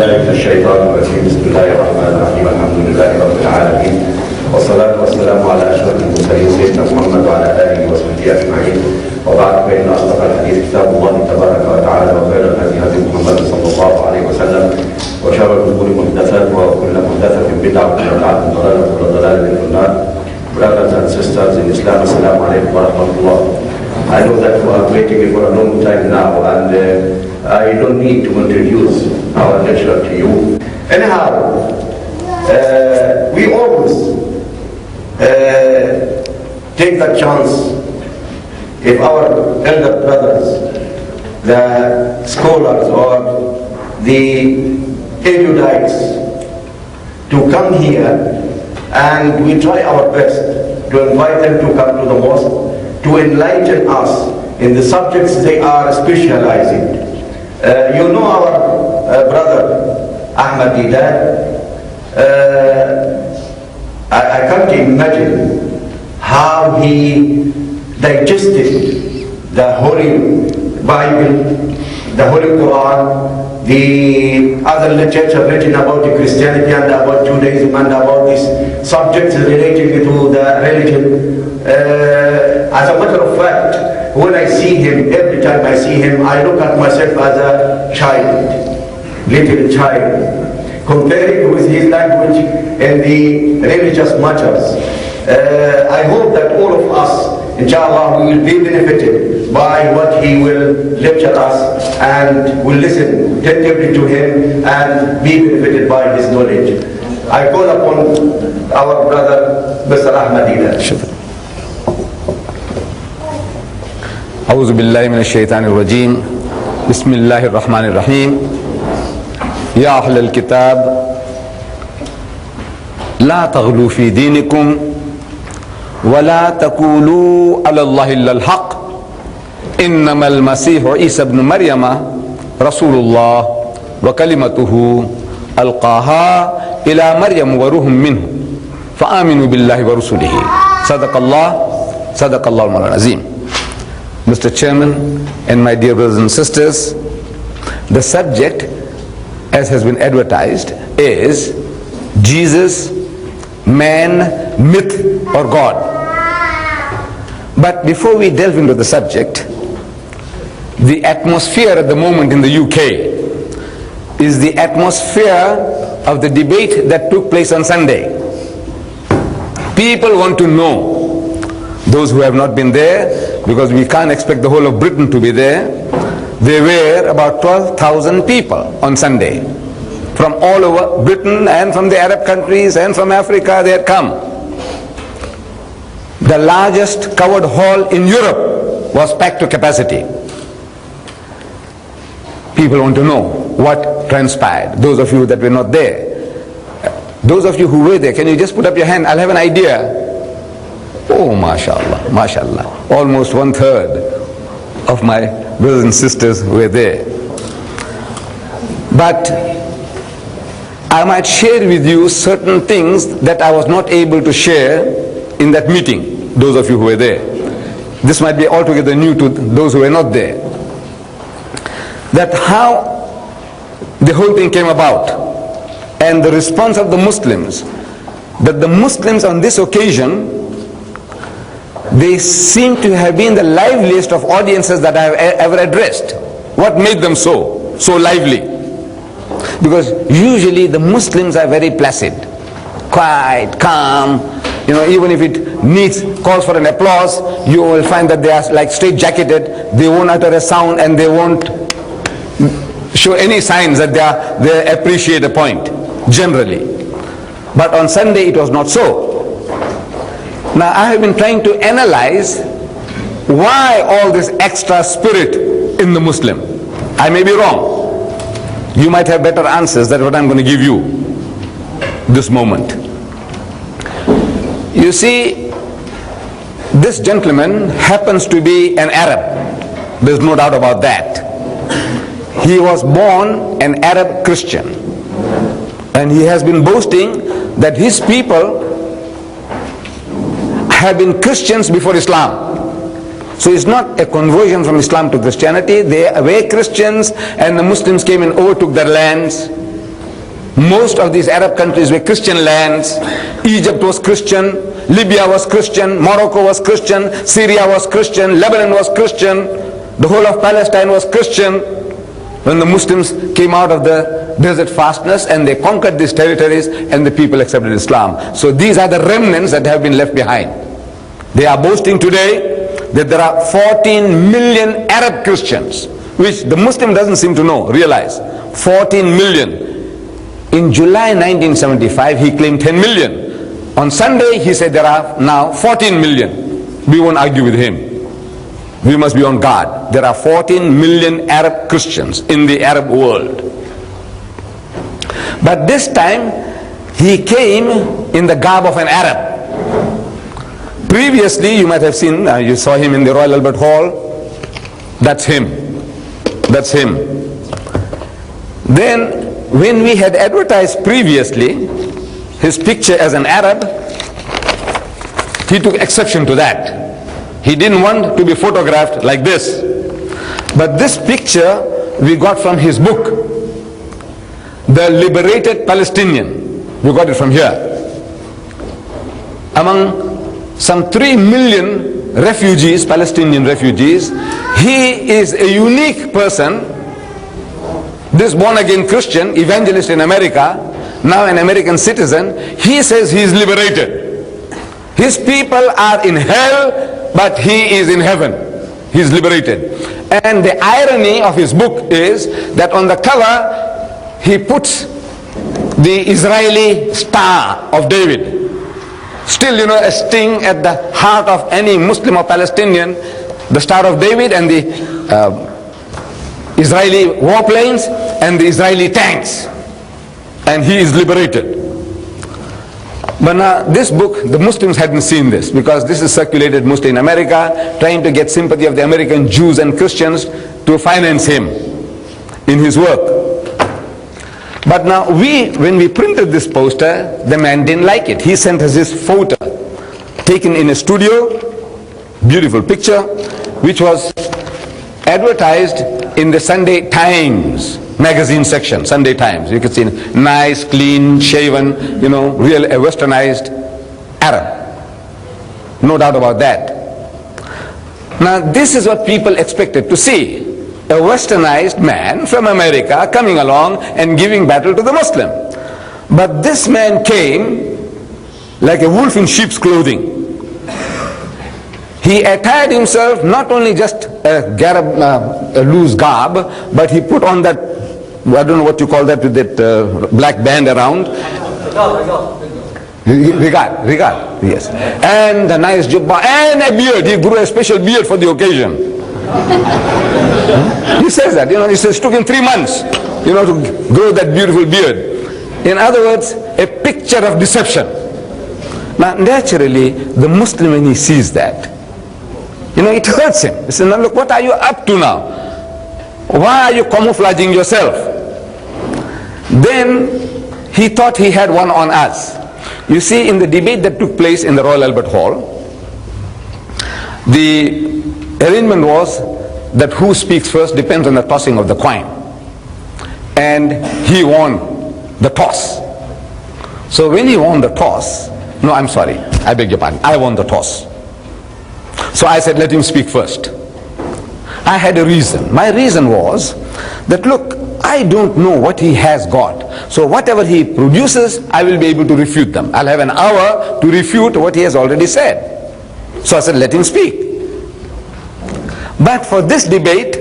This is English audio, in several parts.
بالله من الشيطان الرجيم. بسم الله الرحمن الرحيم. الحمد لله رب العالمين، والصلاة والسلام على أشرف المرسلين سيدنا محمد وعلى آله وصحبه أجمعين. وبعد، فإن أصدق الحديث كتاب الله تبارك وتعالى، وخير الهدي هدي محمد صلى الله عليه وسلم، وشر الأمور محدثاتها، وكل محدثة بدعة، وكل بدعة ضلالة، وكل ضلالة في النار. Brothers and sisters in Islam, Assalamu alaikum wa rahmatullah. I know that you are waiting for a long time now, and I don't need to introduce our lecturer to you. Anyhow, we always take the chance if our elder brothers, the scholars or the erudites, to come here, and we try our best to invite them to come to the mosque to enlighten us in the subjects they are specializing. You know our brother Ahmed deedat. I can't imagine how he digested the Holy Bible, the Holy Quran, the other literature written about the Christianity and about Judaism and about these subjects related to the religion. As a matter of fact, when I see him, every time I see him, I look at myself as a child, little child, comparing with his language in the religious matters. I hope that all of us, inshallah, we will be benefited by what he will lecture us, and will listen attentively to him and be benefited by his knowledge. I call upon our brother, Mr. Ahmed deedat. أعوذ بالله من الشيطان الرجيم. بسم الله الرحمن الرحيم. يا أهل الكتاب لا تغلوا في دينكم ولا تقولوا على الله إلا الحق إنما المسيح عيسى ابن مريم رسول الله وكلمته ألقاها إلى مريم وروح منه فآمنوا بالله ورسوله صدق الله المولى العظيم. Mr. Chairman and my dear brothers and sisters, the subject, as has been advertised, is Jesus, man, myth or God. But before we delve into the subject, the atmosphere at the moment in the UK is the atmosphere of the debate that took place on Sunday. People want to know, those who have not been there, because we can't expect the whole of Britain to be there. There were about 12,000 people on Sunday from all over Britain and from the Arab countries and from Africa. They had come. The largest covered hall in Europe was packed to capacity. People want to know what transpired. Those of you that were not there, those of you who were there, can you just put up your hand? I'll have an idea. Oh, mashallah, mashallah. Almost 1/3 of my brothers and sisters were there. But I might share with you certain things that I was not able to share in that meeting, those of you who were there. This might be altogether new to those who were not there. That how the whole thing came about, and the response of the Muslims, that the Muslims on this occasion, they seem to have been the liveliest of audiences that I have ever addressed. What made them so lively? Because usually the Muslims are very placid, quiet, calm. You know, even if it calls for an applause, you will find that they are like straight-jacketed. They won't utter a sound, and they won't show any signs that they appreciate a point, generally. But on Sunday it was not so. Now I have been trying to analyze why all this extra spirit in the Muslim. I may be wrong. You might have better answers. That's what I'm going to give you this moment. You see, this gentleman happens to be an Arab. There's no doubt about that. He was born an Arab Christian, and he has been boasting that his people have been Christians before Islam. So it's not a conversion from Islam to Christianity. They were Christians, and the Muslims came and overtook their lands. Most of these Arab countries were Christian lands. Egypt was Christian, Libya was Christian, Morocco was Christian, Syria was Christian, Lebanon was Christian, the whole of Palestine was Christian. When the Muslims came out of the desert fastness and they conquered these territories and the people accepted Islam. So these are the remnants that have been left behind. They are boasting today that there are 14 million Arab Christians, which the Muslim doesn't seem to know, realize. 14 million. In July 1975, he claimed 10 million. On Sunday, he said there are now 14 million. We won't argue with him. We must be on guard. There are 14 million Arab Christians in the Arab world. But this time, he came in the garb of an Arab. Previously, you might have seen, you saw him in the Royal Albert Hall. That's him. That's him. Then, when we had advertised previously his picture as an Arab, he took exception to that. He didn't want to be photographed like this. But this picture we got from his book, The Liberated Palestinian. We got it from here. Among some 3 million refugees, Palestinian refugees, he is a unique person. This born-again Christian, evangelist in America, now an American citizen, he says he is liberated. His people are in hell, but he is in heaven. He is liberated. And the irony of his book is that on the cover, he puts the Israeli Star of David. Still, you know, a sting at the heart of any Muslim or Palestinian, the Star of David and the Israeli warplanes and the Israeli tanks, and he is liberated. But now this book, the Muslims hadn't seen this, because this is circulated mostly in America, trying to get sympathy of the American Jews and Christians to finance him in his work. But now when we printed this poster, the man didn't like it. He sent us his photo taken in a studio, beautiful picture, which was advertised in the Sunday Times magazine section. Sunday Times, you can see nice, clean shaven, you know, real a westernized Arab, no doubt about that. Now this is what people expected to see, a westernized man from America coming along and giving battle to the Muslim. But this man came like a wolf in sheep's clothing. He attired himself not only just a loose garb, but he put on that, I don't know what you call that, with that black band around. Regard, yes. And a nice jubba and a beard. He grew a special beard for the occasion. He says that, you know, he says it took him 3 months, you know, to grow that beautiful beard. In other words, a picture of deception. Now, naturally, the Muslim, when he sees that, you know, it hurts him. He says, now look, what are you up to now? Why are you camouflaging yourself? Then he thought he had one on us. You see, in the debate that took place in the Royal Albert Hall, the arrangement was that who speaks first depends on the tossing of the coin. And he won the toss. So when he won the toss, no, I'm sorry, I beg your pardon, I won the toss. So I said, let him speak first. I had a reason. My reason was that, look, I don't know what he has got. So whatever he produces, I will be able to refute them. I'll have an hour to refute what he has already said. So I said, let him speak. But for this debate,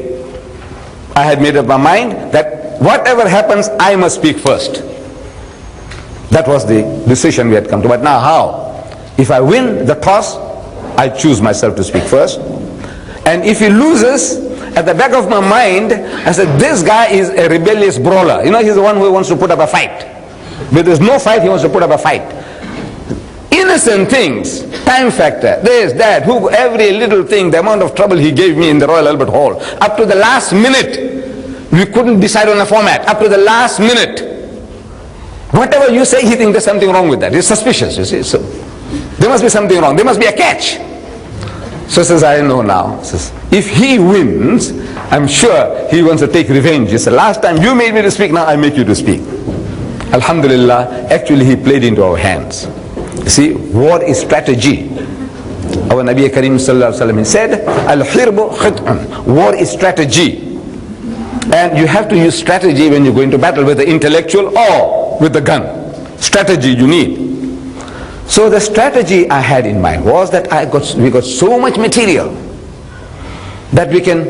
I had made up my mind that whatever happens, I must speak first. That was the decision we had come to. But now how? If I win the toss, I choose myself to speak first. And if he loses, at the back of my mind, I said, this guy is a rebellious brawler. You know, he's the one who wants to put up a fight. But there's no fight, he wants to put up a fight. Innocent things, time factor, this, that, every little thing, the amount of trouble he gave me in the Royal Albert Hall. Up to the last minute, we couldn't decide on a format. Up to the last minute. Whatever you say, he thinks there's something wrong with that. He's suspicious, you see. So there must be something wrong. There must be a catch. So says, I know now. Says, if he wins, I'm sure he wants to take revenge. He said, last time you made me to speak, now I make you to speak. Alhamdulillah, actually he played into our hands. You see, war is strategy. Our Nabi Karim sallallahu alaihi wasallam, he said, Al-hirbu khid'un. War is strategy. And you have to use strategy when you go into battle, whether intellectual or with the gun. Strategy you need. So the strategy I had in mind was that we got so much material that we can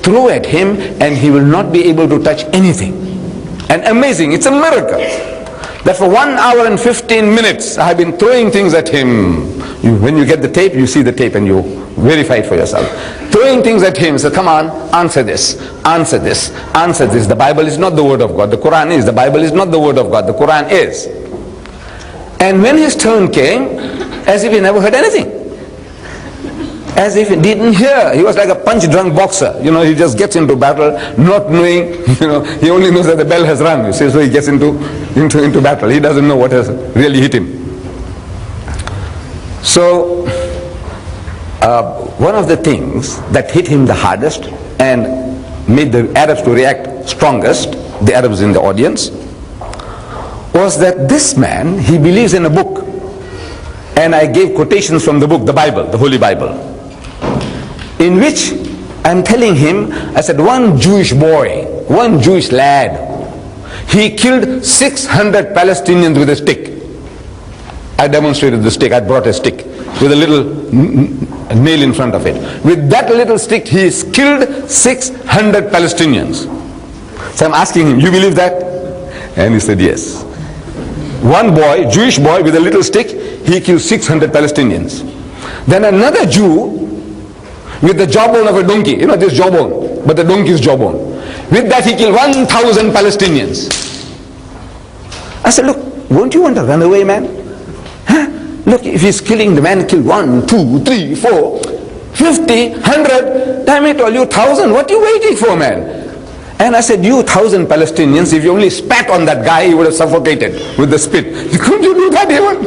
throw at him and he will not be able to touch anything. And amazing, it's a miracle that for 1 hour and 15 minutes I have been throwing things at him. When you get the tape, you see the tape and you verify it for yourself. Throwing things at him, so come on, answer this, answer this, answer this. The Bible is not the word of God, the Quran is. The Bible is not the word of God, the Quran is. And when his turn came, as if he never heard anything. As if he didn't hear. He was like a punch-drunk boxer. You know, he just gets into battle not knowing, you know, he only knows that the bell has rung. You see, so he gets into battle. He doesn't know what has really hit him. So, one of the things that hit him the hardest and made the Arabs to react strongest, the Arabs in the audience, was that this man, he believes in a book. And I gave quotations from the book, the Bible, the Holy Bible, in which I'm telling him, I said, one Jewish boy, one Jewish lad, he killed 600 Palestinians with a stick. I demonstrated the stick. I brought a stick with a little nail in front of it. With that little stick, he killed 600 Palestinians. So I'm asking him, you believe that? And he said, yes. One boy, Jewish boy with a little stick, he killed 600 Palestinians. Then another Jew with the jawbone of a donkey, you know this jawbone, but the donkey's jawbone. With that he killed 1,000 Palestinians. I said, look, won't you want to run away, man? Huh? Look, if he's killing, the man killed 1, 2, 3, 4, 50, 100, damn it all, you 1,000, what are you waiting for, man? And I said, you 1,000 Palestinians, if you only spat on that guy, he would have suffocated with the spit. Couldn't you do that even?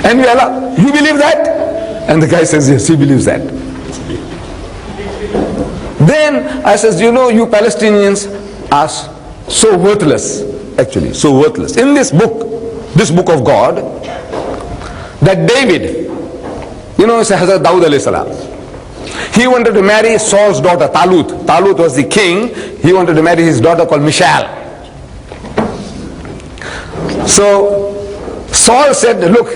And we are like, you believe that? And the guy says, yes, he believes that. Then I says, you know, you Palestinians are so worthless, actually, so worthless. In this book of God, that David, you know, it's Hazrat Dawood alayhi salam. He wanted to marry Saul's daughter, Talut. Talut was the king. He wanted to marry his daughter called Michal. So Saul said, look,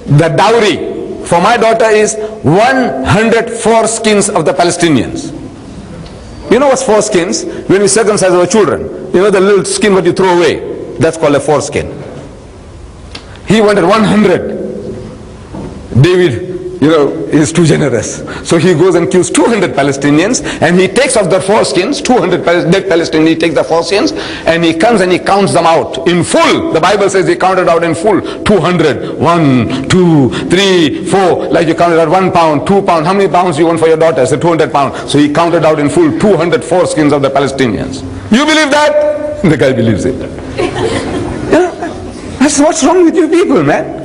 the dowry for my daughter is 100 foreskins of the Palestinians. You know what's foreskins? When we circumcise our children, you know the little skin what you throw away, that's called a foreskin. He wanted 100. David, you know, is too generous. So he goes and kills 200 Palestinians and he takes off their foreskins, 200 dead Palestinians, he takes the foreskins and he comes and he counts them out in full. The Bible says he counted out in full. 200, 1, 2, 3, 4, like you counted out 1 pound, 2 pounds. How many pounds you want for your daughter? I said 200 pounds. So he counted out in full 200 foreskins of the Palestinians. You believe that? The guy believes it. You know, that's what's wrong with you people, man.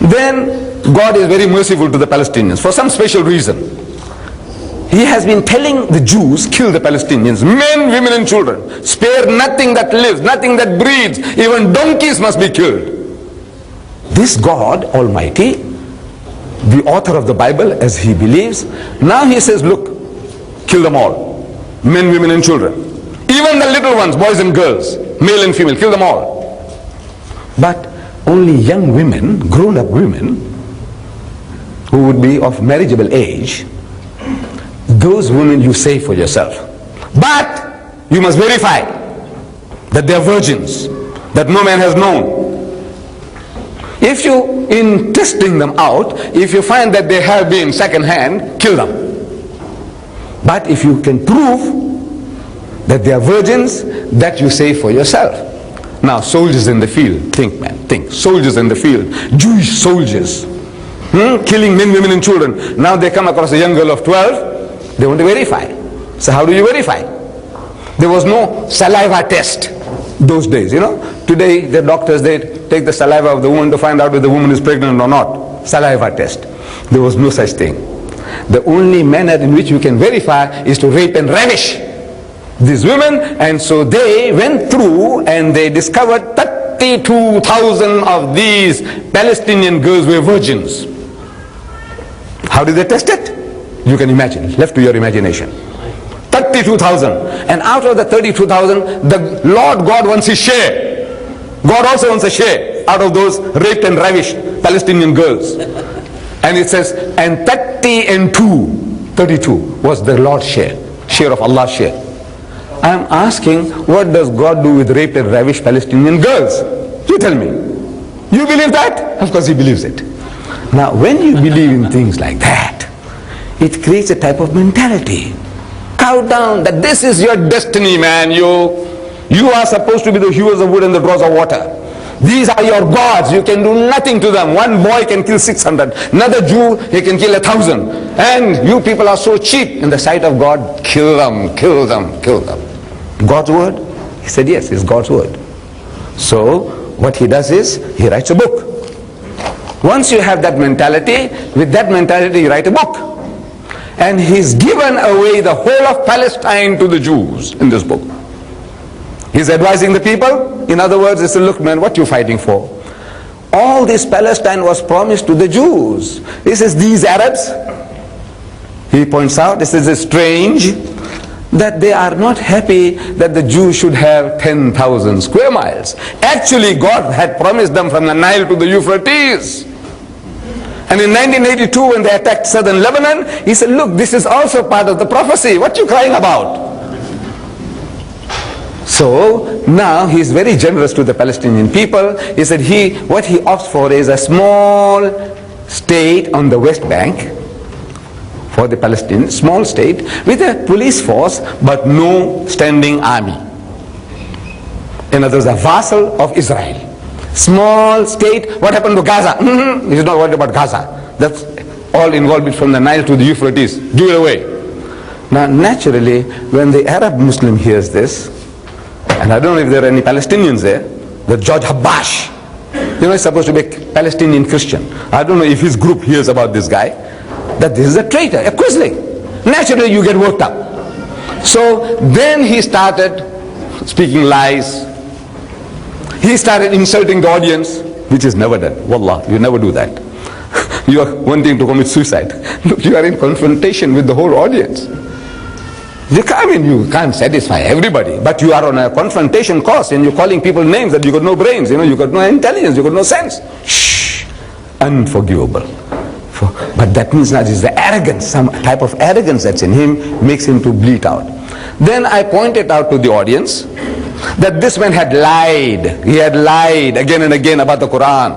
Then God is very merciful to the Palestinians for some special reason. He has been telling the Jews, kill the Palestinians, men, women and children. Spare nothing that lives, nothing that breathes. Even donkeys must be killed. This God Almighty, the author of the Bible as he believes, now he says, look, kill them all. Men, women and children. Even the little ones, boys and girls, male and female, kill them all. But only young women, grown-up women, who would be of marriageable age, those women you save for yourself. But you must verify that they are virgins, that no man has known. If you, in testing them out, if you find that they have been second-hand, kill them. But if you can prove that they are virgins, that you save for yourself. Now, soldiers in the field, think man, think. Soldiers in the field, Jewish soldiers, killing men, women and children. Now they come across a young girl of 12, they want to verify. So how do you verify? There was no saliva test those days, you know. Today the doctors, they take the saliva of the woman to find out if the woman is pregnant or not. Saliva test. There was no such thing. The only manner in which you can verify is to rape and ravish these women. And so they went through and they discovered that 32,000 of these Palestinian girls were virgins. How did they test it? You can imagine, left to your imagination. 32,000. And out of the 32,000, the Lord God wants his share. God also wants a share out of those raped and ravished Palestinian girls. And it says, and 32 was the Lord's share of Allah's share. I am asking, what does God do with raped and ravished Palestinian girls? You tell me. You believe that? Of course he believes it. Now when you believe in things like that, it creates a type of mentality. Cow down, that this is your destiny, man. You are supposed to be the hewers of wood and the drawers of water. These are your gods. You can do nothing to them. One boy can kill 600. Another Jew, he can kill 1,000. And you people are so cheap in the sight of God. Kill them, kill them, kill them. God's word? He said yes, it's God's word. So what he does is, he writes a book. Once you have that mentality, with that mentality you write a book. And he's given away the whole of Palestine to the Jews in this book. He's advising the people. In other words, he said, look man, what you fighting for? All this Palestine was promised to the Jews. He says, these Arabs, he points out, this is strange that they are not happy that the Jews should have 10,000 square miles. Actually, God had promised them from the Nile to the Euphrates. And in 1982, when they attacked southern Lebanon, he said, look, this is also part of the prophecy. What are you crying about? So now he's very generous to the Palestinian people. He said what he opts for is a small state on the West Bank for the Palestinians, small state with a police force but no standing army. In other words, a vassal of Israel. Small state. What happened to Gaza? He's not worried about Gaza. That's all involved from the Nile to the Euphrates. Give it away. Now naturally, when the Arab Muslim hears this, and I don't know if there are any Palestinians there, the George Habash, he's supposed to be a Palestinian Christian. I don't know if his group hears about this guy, that this is a traitor, a quisling. Naturally you get worked up. So then he started speaking lies. He started insulting the audience, which is never done. Wallah, you never do that. You are wanting to commit suicide. Look, you are in confrontation with the whole audience. You can't satisfy everybody, but you are on a confrontation course and you're calling people names that you got no brains, you got no intelligence, you got no sense. Shh, unforgivable. But that means that is the arrogance, some type of arrogance that's in him makes him to bleat out. Then I pointed out to the audience that this man had lied. He had lied again and again about the Quran.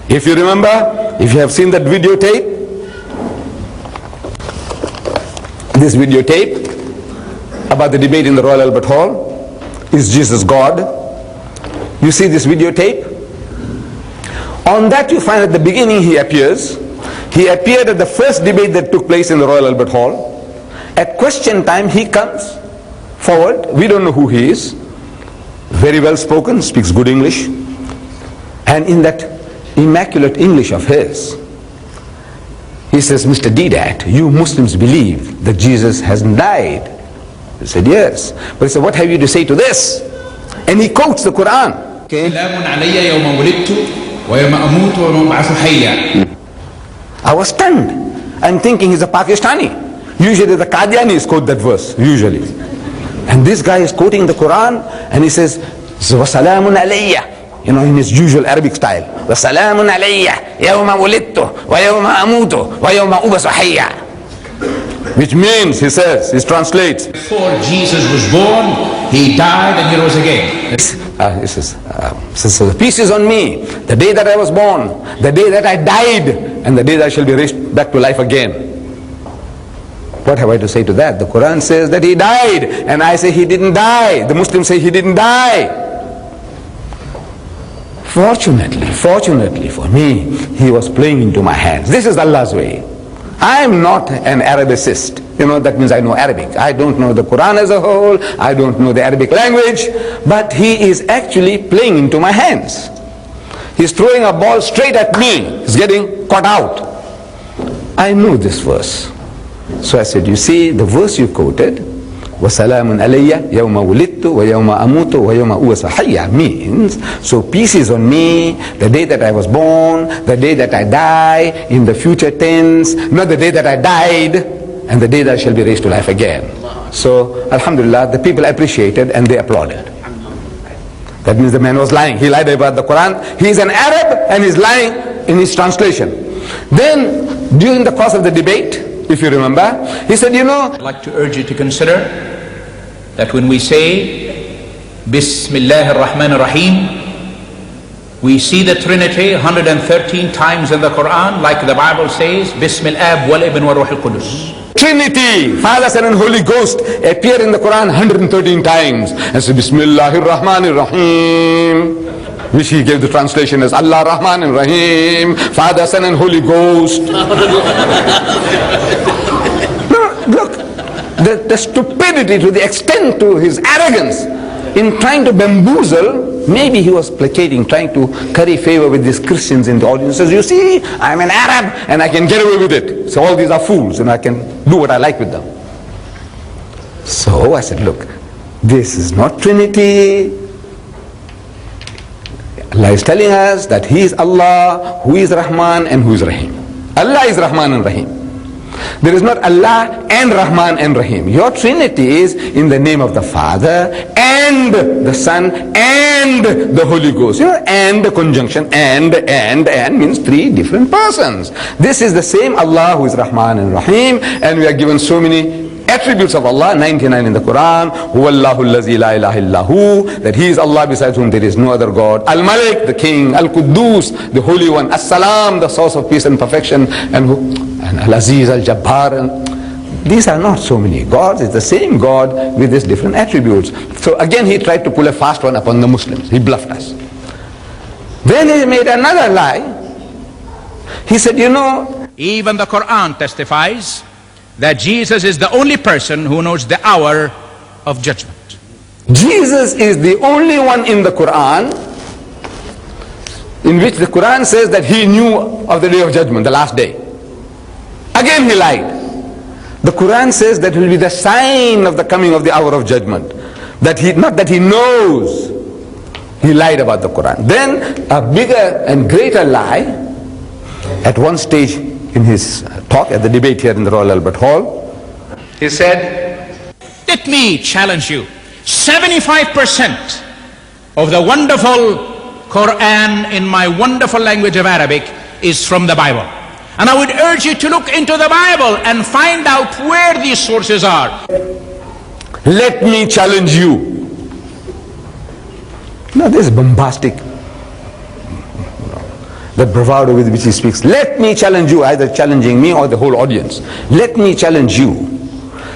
If you remember, if you have seen that videotape, this videotape about the debate in the Royal Albert Hall, is Jesus God? You see this videotape? On that you find at the beginning he appears. He appeared at the first debate that took place in the Royal Albert Hall. At question time he comes forward. We don't know who he is. Very well spoken, speaks good English. And in that immaculate English of his, he says, Mr. Deedat, you Muslims believe that Jesus hasn't died. He said, yes. But he said, what have you to say to this? And he quotes the Quran. Okay. I was stunned. I'm thinking he's a Pakistani. Usually the Qadianis quote that verse, usually. And this guy is quoting the Quran and he says, وَسَلَامٌ عَلَيَّ, in his usual Arabic style. وَسَلَامٌ عَلَيَّ يَوْمَ وُلِدْتُ وَيَوْمَ أَمُوتُ وَيَوْمَ أُبْعَثُ حَيًّا. Which means, he says, he translates, before Jesus was born, he died and he rose again. He says, so the peace is on me, the day that I was born, the day that I died, and the day that I shall be raised back to life again. What have I to say to that? The Quran says that he died, and I say he didn't die. The Muslims say he didn't die. Fortunately for me, he was playing into my hands. This is Allah's way. I am not an Arabicist. That means I know Arabic. I don't know the Quran as a whole. I don't know the Arabic language. But he is actually playing into my hands. He's throwing a ball straight at me. He's getting caught out. I know this verse. So I said, you see, the verse you quoted, وَسَلَامٌ عَلَيَّ يَوْمَ وُلِدتُّ وَيَوْمَ أَمُوتُ وَيَوْمَ أُبْعَثُ حَيًّا means, so peace is on me, the day that I was born, the day that I die, in the future tense, not the day that I died, and the day that I shall be raised to life again. So, alhamdulillah, the people appreciated and they applauded. That means the man was lying. He lied about the Quran. He is an Arab and he's lying in his translation. Then, during the course of the debate, if you remember, he said, you know, I'd like to urge you to consider that when we say Bismillah ar-Rahman ar-Rahim, we see the Trinity 113 times in the Quran, like the Bible says, Bismillah wal Ibn wa Ruh al-Qudus. Trinity, Father, Son and Holy Ghost appear in the Quran 113 times. And so Bismillahir Rahmanir Rahim, which he gave the translation as Allah Rahman Rahim, Father, Son and Holy Ghost. No, look, the stupidity to the extent to his arrogance in trying to bamboozle. Maybe he was placating, trying to curry favor with these Christians in the audience. He says, you see, I'm an Arab and I can get away with it. So all these are fools and I can do what I like with them. So I said, look, this is not Trinity. Allah is telling us that He is Allah, who is Rahman and who is Rahim. Allah is Rahman and Rahim. There is not Allah and Rahman and Rahim. Your Trinity is in the name of the Father and the Son and the Holy Ghost. You know, and the conjunction and means three different persons. This is the same Allah who is Rahman and Rahim, and we are given so many attributes of Allah, 99 in the Quran. Huwallahu allazi la ilaha illahu, that He is Allah besides whom there is no other God. Al-Malik, the King. Al-Quddus, the Holy One. As-Salam, the source of peace and perfection. And Al-Aziz, Al-Jabbar. These are not so many gods. It's the same God with these different attributes. So again he tried to pull a fast one upon the Muslims. He bluffed us. Then he made another lie. He said, you know, even the Quran testifies that Jesus is the only person who knows the hour of judgment. Jesus is the only one in the Quran in which the Quran says that he knew of the day of judgment, the last day. Again he lied. The Quran says that will be the sign of the coming of the hour of judgment. Not that he knows. He lied about the Quran. Then a bigger and greater lie, at one stage in his talk at the debate here in the Royal Albert Hall, he said, let me challenge you. 75% of the wonderful Quran in my wonderful language of Arabic is from the Bible. And I would urge you to look into the Bible and find out where these sources are. Let me challenge you. Now this bombastic, the bravado with which he speaks. Let me challenge you, either challenging me or the whole audience. Let me challenge you.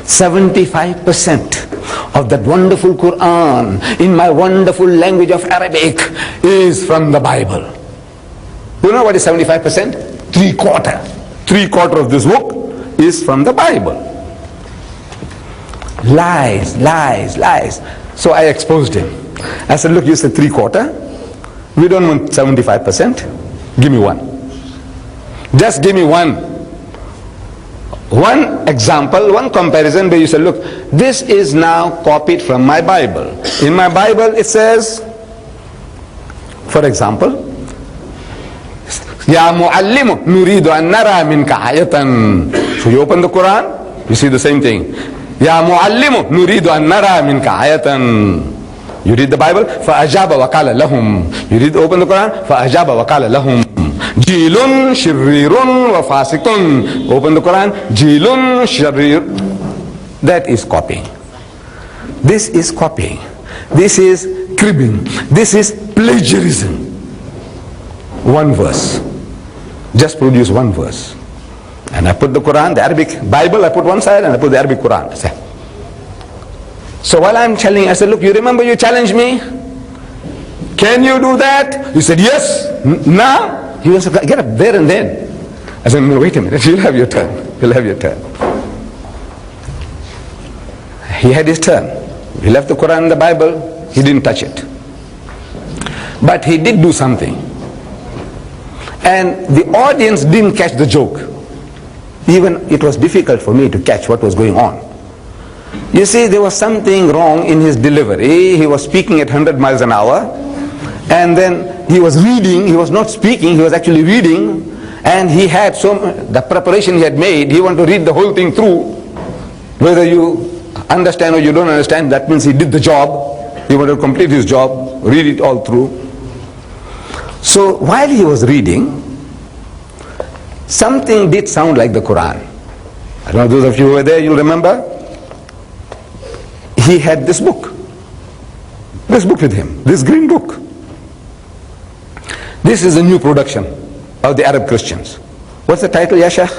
75% of that wonderful Quran in my wonderful language of Arabic is from the Bible. You know what is 75%? Three-quarter of this book is from the Bible. Lies, lies, lies. So I exposed him. I said, look, you said three-quarter. We don't want 75%. Give me one. Just give me one example, one comparison where you say, look, this is now copied from my Bible. In my Bible it says, for example, Ya muallimu nuridu an nara minka ayatan. So you open the Quran, you see the same thing. Ya muallimu nuridu an nara minka ayatan. You read the Bible, فَأَجَابَ وَقَالَ لَهُمْ. You open the Quran, فَأَجَابَ وَقَالَ لَهُمْ. Jilun shirirun wa fasikun. Open the Quran, Jilun shirir. That is copying. This is copying. This is cribbing. This is plagiarism. One verse. Just produce one verse. And I put the Quran, the Arabic Bible, I put one side and I put the Arabic Quran. So while I'm telling, I said, look, you remember you challenged me? Can you do that? He said, yes. Now? He was get up there and then. I said, no, wait a minute, you'll have your turn. You'll have your turn. He had his turn. He left the Quran and the Bible. He didn't touch it. But he did do something. And the audience didn't catch the joke. Even it was difficult for me to catch what was going on. You see, there was something wrong in his delivery. He was speaking at 100 miles an hour, and then he was reading. He was not speaking, he was actually reading, and he had the preparation he had made. He wanted to read the whole thing through. Whether you understand or you don't understand, that means he did the job. He wanted to complete his job, read it all through. So while he was reading, something did sound like the Quran. I don't know, those of you who were there, you'll remember. He had this book with him, this green book. This is a new production of the Arab Christians. What's the title, ya Sheikh?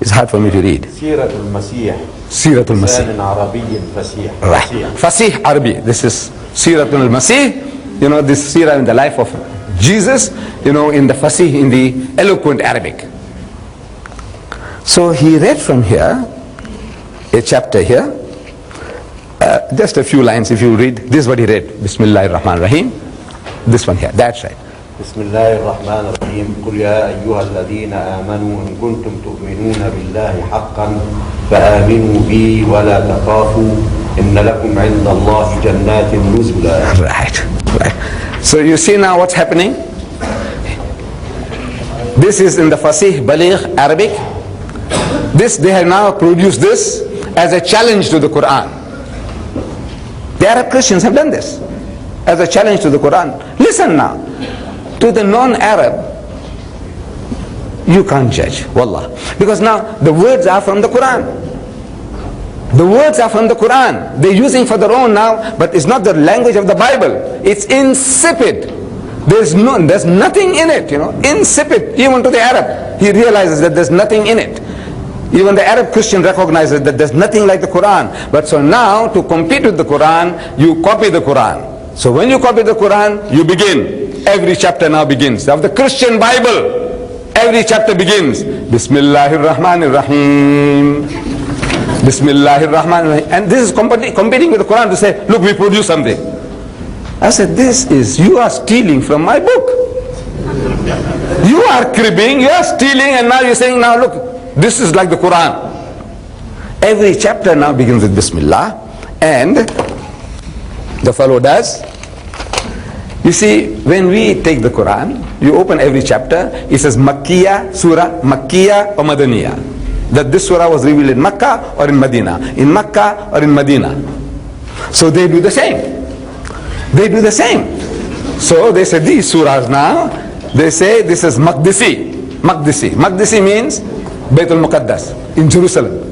It's hard for me to read. سيرة المسيح. سيرة المسيح. بلسان عربي فصيح. Right. Fasih Arabi. This is Siratul al-Masih. You know, this Sirah in the life of Jesus, you know, in the Fasih, in the eloquent Arabic. So he read from here, a chapter here, just a few lines if you read. This is what he read. Bismillahir Rahmanir Rahim. This one here, that's right. بسم الله الرحمن الرحيم قل يا أيها الذين آمنوا إن كنتم تؤمنون بالله حقا فآمنوا بي ولا تخافوا إن لكم عند الله جنات نزلا. Right. So you see now what's happening? This is in the Fasih Baligh Arabic. This, they have now produced this as a challenge to the Quran. The Arab Christians have done this as a challenge to the Quran. Listen now. To the non-Arab, you can't judge, wallah. Because now the words are from the Quran. The words are from the Quran. They're using for their own now, but it's not the language of the Bible. It's insipid. There's nothing in it, you know, insipid. Even to the Arab, he realizes that there's nothing in it. Even the Arab Christian recognizes that there's nothing like the Quran. But so now, to compete with the Quran, you copy the Quran. So when you copy the Quran, you begin. Every chapter now begins. Of the Christian Bible, every chapter begins. Bismillahir Rahmanir Rahim. Bismillahir Rahmanir Rahim. And this is competing with the Quran to say, look, we produce something. I said, you are stealing from my book. You are cribbing, you are stealing, and now you're saying, now look, this is like the Quran. Every chapter now begins with Bismillah, and the fellow does. You see, when we take the Quran, you open every chapter, it says Makkiya, Surah, Makkiya or Madaniya. That this surah was revealed in Makkah or in Medina, in Makkah or in Medina. So they do the same. They do the same. So they say these surahs now, they say this is Maqdisi. Maqdisi. Maqdisi means Baytul Muqaddas in Jerusalem.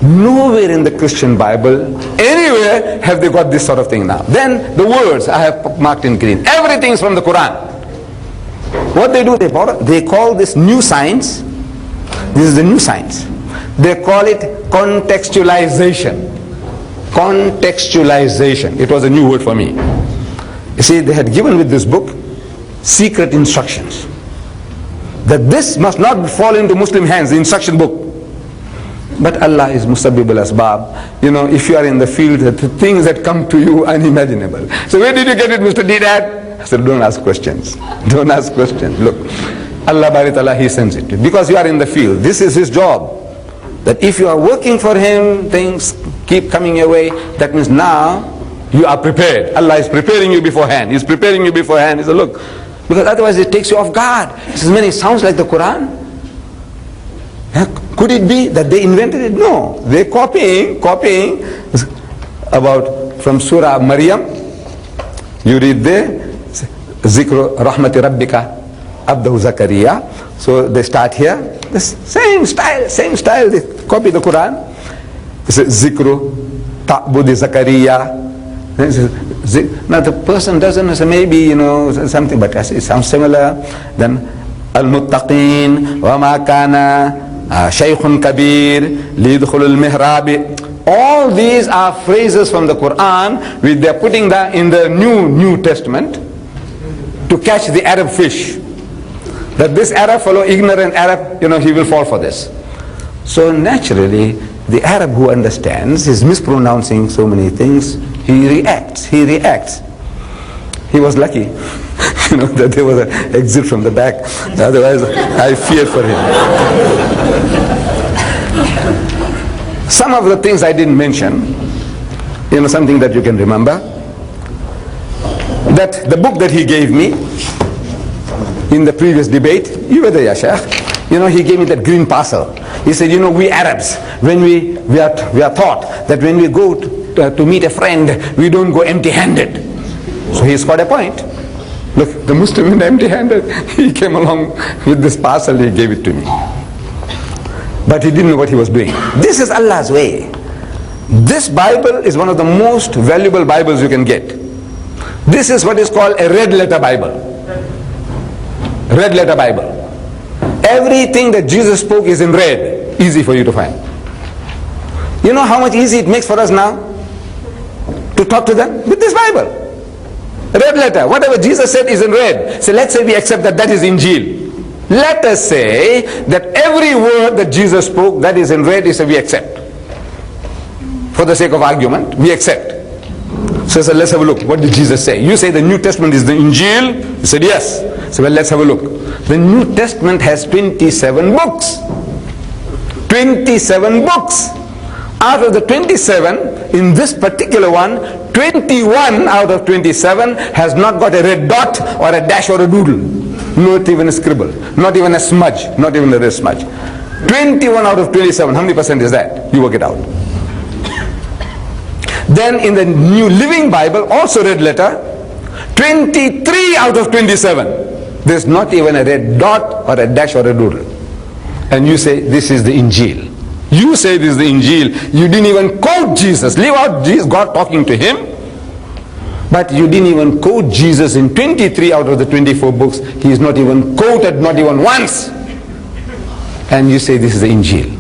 Nowhere in the Christian Bible, anywhere have they got this sort of thing now. Then the words I have marked in green. Everything is from the Quran. What they do, they call this new science. This is the new science. They call it contextualization. Contextualization. It was a new word for me. You see, they had given with this book secret instructions. That this must not fall into Muslim hands, the instruction book. But Allah is Musabbib al-Asbab. You know, if you are in the field, the things that come to you are unimaginable. So where did you get it, Mr. Deedat? I said, don't ask questions. Don't ask questions. Look, Allah Bari Ta'ala, He sends it. Because you are in the field. This is His job. That if you are working for Him, things keep coming your way. That means now you are prepared. Allah is preparing you beforehand. He's preparing you beforehand. He said, look, because otherwise it takes you off guard. He says, man, it sounds like the Quran. Could it be that they invented it? No. They're copying about from Surah Maryam. You read there, Zikru Rahmati Rabbika Abdahu Zakariya. So they start here. The same style. They copy the Quran. It's Zikru Ta'budi Zakariya. Now the person doesn't say maybe, you know, something, but it sounds similar. Then Al-Muttaqin wa ma kana Shaykhun Kabir, Lidkhul al-Mihrab. All these are phrases from the Quran which they are putting in the New Testament to catch the Arab fish. That this Arab fellow, ignorant Arab, you know, he will fall for this. So naturally, the Arab who understands is mispronouncing so many things. He reacts. He was lucky, you know, that there was an exit from the back. Otherwise, I feared for him. Some of the things I didn't mention, something that you can remember, that the book that he gave me in the previous debate, you were there, Sheikh. He gave me that green parcel. He said, we Arabs, when we are taught that when we go to meet a friend, we don't go empty-handed. So he scored a point. Look, the Muslim went empty-handed. He came along with this parcel, he gave it to me. But he didn't know what he was doing. This is Allah's way. This Bible is one of the most valuable Bibles you can get. This is what is called a red letter Bible. Red letter Bible. Everything that Jesus spoke is in red. Easy for you to find. You know how much easy it makes for us now to talk to them? With this Bible. Red letter. Whatever Jesus said is in red. So let's say we accept that is Injil. Let us say that every word that Jesus spoke that is in red is we accept. For the sake of argument, we accept. So let's have a look. What did Jesus say? You say the New Testament is the Injil? You said yes. So well, let's have a look. The New Testament has 27 books. 27 books. Out of the 27, in this particular one, 21 out of 27 has not got a red dot or a dash or a doodle. Not even a scribble. Not even a smudge. Not even a red smudge. 21 out of 27. How many percent is that? You work it out. Then in the New Living Bible, also red letter, 23 out of 27. There's not even a red dot or a dash or a doodle. And you say this is the Injil. You say this is the Injil. You didn't even quote Jesus. Leave out Jesus, God talking to him. But you didn't even quote Jesus in 23 out of the 24 books. He is not even quoted, not even once. And you say this is the Injil.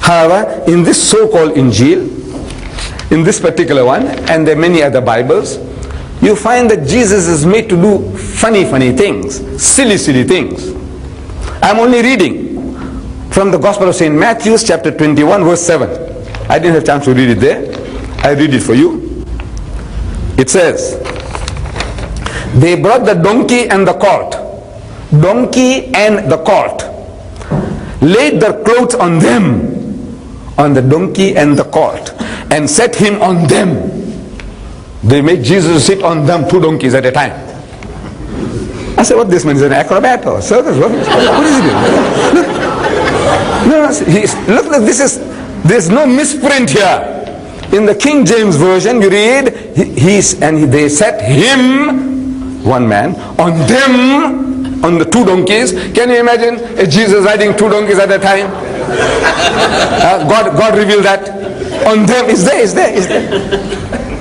However, in this so-called Injil, in this particular one, and there are many other Bibles, you find that Jesus is made to do funny things, silly things. I'm only reading from the Gospel of St. Matthew, chapter 21, verse 7. I didn't have time to read it there. I read it for you. It says, they brought the donkey and the colt. Donkey and the colt. Laid their clothes on them, on the donkey and the colt, and set him on them. They made Jesus sit on them, 2 donkeys at a time. I said, what this man is an acrobat or circus? What is he doing? Look, there's no misprint here. In the King James Version, you read, they set him, one man, on them, on the 2 donkeys. Can you imagine a Jesus riding 2 donkeys at a time? God revealed that. On them, is there.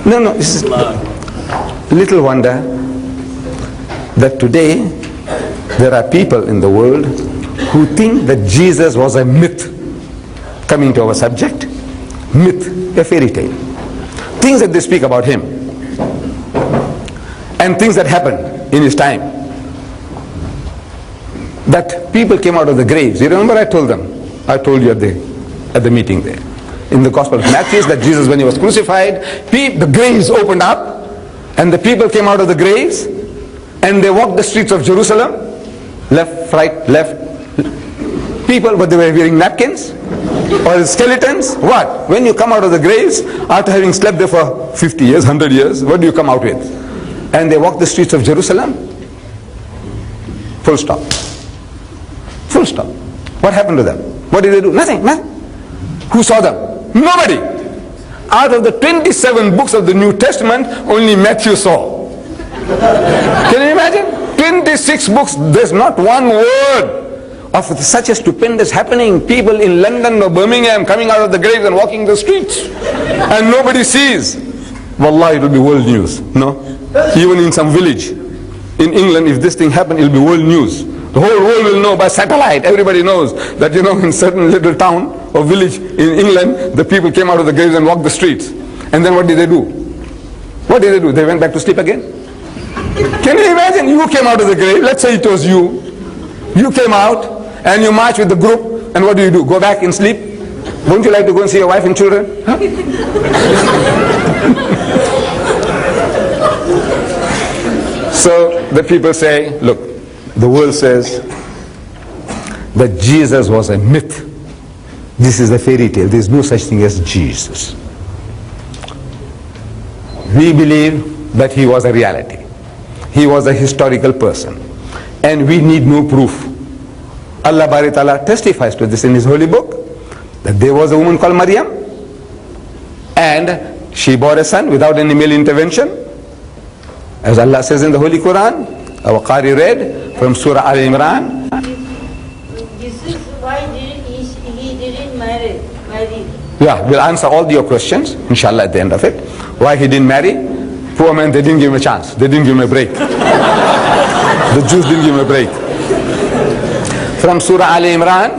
No, this is little wonder that today there are people in the world who think that Jesus was a myth. Coming to our subject, myth, a fairy tale. Things that they speak about him and things that happened in his time. That people came out of the graves. You remember I told you at the meeting there. In the Gospel of Matthew, that Jesus, when he was crucified, the graves opened up and the people came out of the graves and they walked the streets of Jerusalem, left, right, left. People, but they were wearing napkins or skeletons. What? When you come out of the graves, after having slept there for 50 years, 100 years, what do you come out with? And they walked the streets of Jerusalem. Full stop. Full stop. What happened to them? What did they do? Nothing. Who saw them? Nobody. Out of the 27 books of the New Testament, only Matthew saw. Can you imagine? 26 books, there's not one word of such a stupendous happening. People in London or Birmingham coming out of the graves and walking the streets. And nobody sees. Wallahi, it will be world news. No? Even in some village in England, if this thing happened, it will be world news. The whole world will know by satellite. Everybody knows that, in certain little town or village in England, the people came out of the graves and walked the streets. And then what did they do? What did they do? They went back to sleep again. Can you imagine? You came out of the grave. Let's say it was you. You came out and you march with the group. And what do? Go back and sleep? Don't you like to go and see your wife and children? Huh? So the people say, look, the world says that Jesus was a myth. This is a fairy tale. There is no such thing as Jesus. We believe that he was a reality. He was a historical person. And we need no proof. Allah Bari Ta'ala testifies to this in his holy book, that there was a woman called Maryam, and she bore a son without any male intervention. As Allah says in the Holy Quran, our Qari read from Surah Al-Imran. This is why he didn't marry. Yeah, we'll answer all your questions, inshallah, at the end of it. Why he didn't marry? Poor man, they didn't give him a chance. They didn't give him a break. The Jews didn't give him a break. From Surah Al-Imran,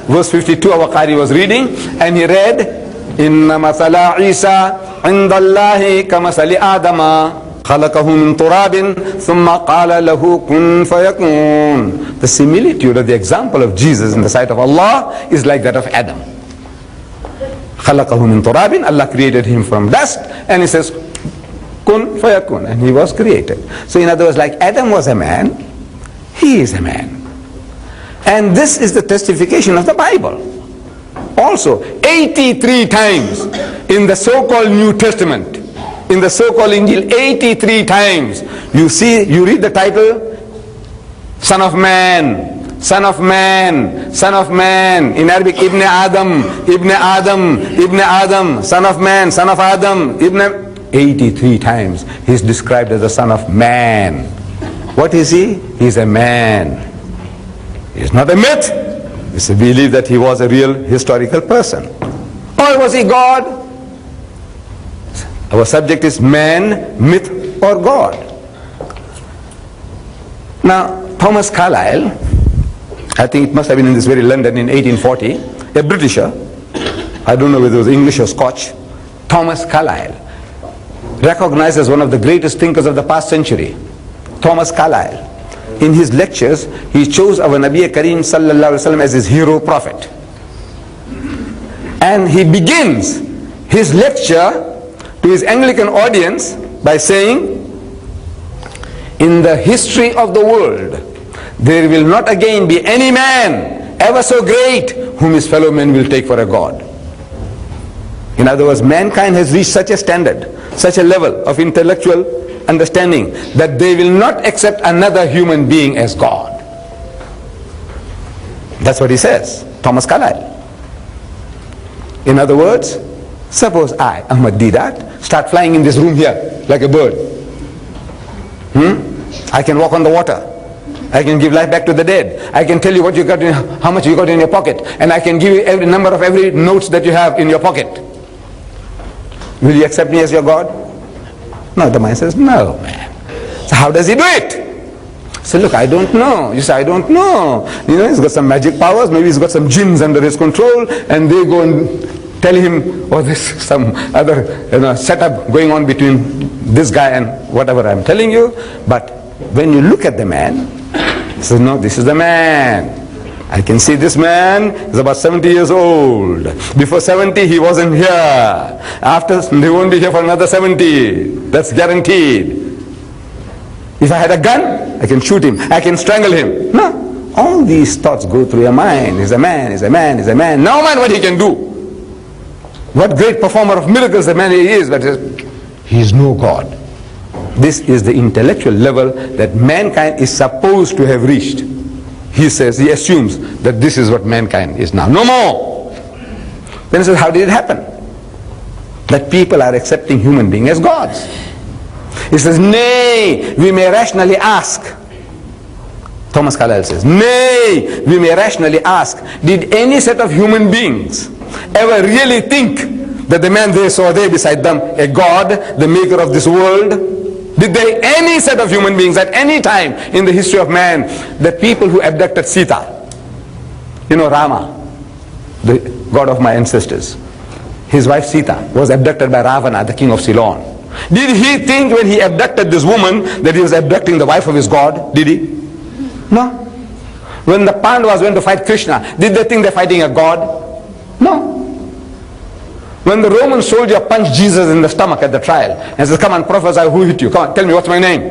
verse 52, our Qari was reading, and he read, إِنَّ مَثَلَ عِيسَى عِنْدَ اللَّهِ كَمَثَلِ آدَمَ خَلَقَهُ مِنْ تُرَابٍ ثُمَّ قَالَ لَهُ كُنْ فَيَكُونَ. The similitude of the example of Jesus in the sight of Allah is like that of Adam. خَلَقَهُ مِنْ تُرَابٍ, Allah created him from dust, and he says, كُنْ فَيَكُونَ, and he was created. So in other words, like Adam was a man, he is a man. And this is the testification of the Bible. Also, 83 times in the so-called New Testament, in the so-called Injil, 83 times, you read the title, Son of Man, Son of Man, Son of Man. In Arabic, Ibn Adam, Ibn Adam, Ibn Adam, Son of Man, Son of Adam, 83 times he is described as the Son of Man. What is he? He is a man. He is not a myth. We believe that he was a real historical person. Or was he God? Our subject is man, myth, or God. Now, Thomas Carlyle, I think it must have been in this very London in 1840, a Britisher, I don't know whether it was English or Scotch, Thomas Carlyle, recognized as one of the greatest thinkers of the past century. Thomas Carlyle, in his lectures, he chose our Nabi Kareem sallallahu alaihi wasallam as his hero prophet. And he begins his lecture to his Anglican audience by saying, in the history of the world, there will not again be any man ever so great whom his fellow men will take for a god. In other words, mankind has reached such a standard, such a level of intellectual understanding that they will not accept another human being as God. That's what he says, Thomas Carlyle. In other words, suppose I, Ahmed deedat, start flying in this room here like a bird. I can walk on the water. I can give life back to the dead. I can tell you what you got in, how much you got in your pocket, and I can give you every number of every notes that you have in your pocket. Will you accept me as your God? No, the mind says, no, man. So how does he do it? So look, I don't know. You say, I don't know. You know, he's got some magic powers. Maybe he's got some jinns under his control, and they go and tell him, oh, there's some other setup going on between this guy and whatever I'm telling you. But when you look at the man, he says, no, this is the man. I can see this man is about 70 years old. Before 70, he wasn't here. After, he won't be here for another 70. That's guaranteed. If I had a gun, I can shoot him. I can strangle him. No. All these thoughts go through your mind. He's a man, he's a man, he's a man. No man what he can do. What great performer of miracles the man he is, but he is no God. This is the intellectual level that mankind is supposed to have reached. He says, he assumes that this is what mankind is now. No more. Then he says, how did it happen? That people are accepting human beings as gods. He says, nay, we may rationally ask. Thomas Carlyle says, nay, we may rationally ask, did any set of human beings ever really think that the man they saw there beside them, a god, the maker of this world? Did they, any set of human beings at any time in the history of man, the people who abducted Sita, Rama, the god of my ancestors, his wife Sita was abducted by Ravana, the king of Ceylon. Did he think when he abducted this woman that he was abducting the wife of his god? Did he? No. When the Pandavas went to fight Krishna, did they think they're fighting a god? No. When the Roman soldier punched Jesus in the stomach at the trial and says, come on, prophesy, who hit you? Come on, tell me, what's my name?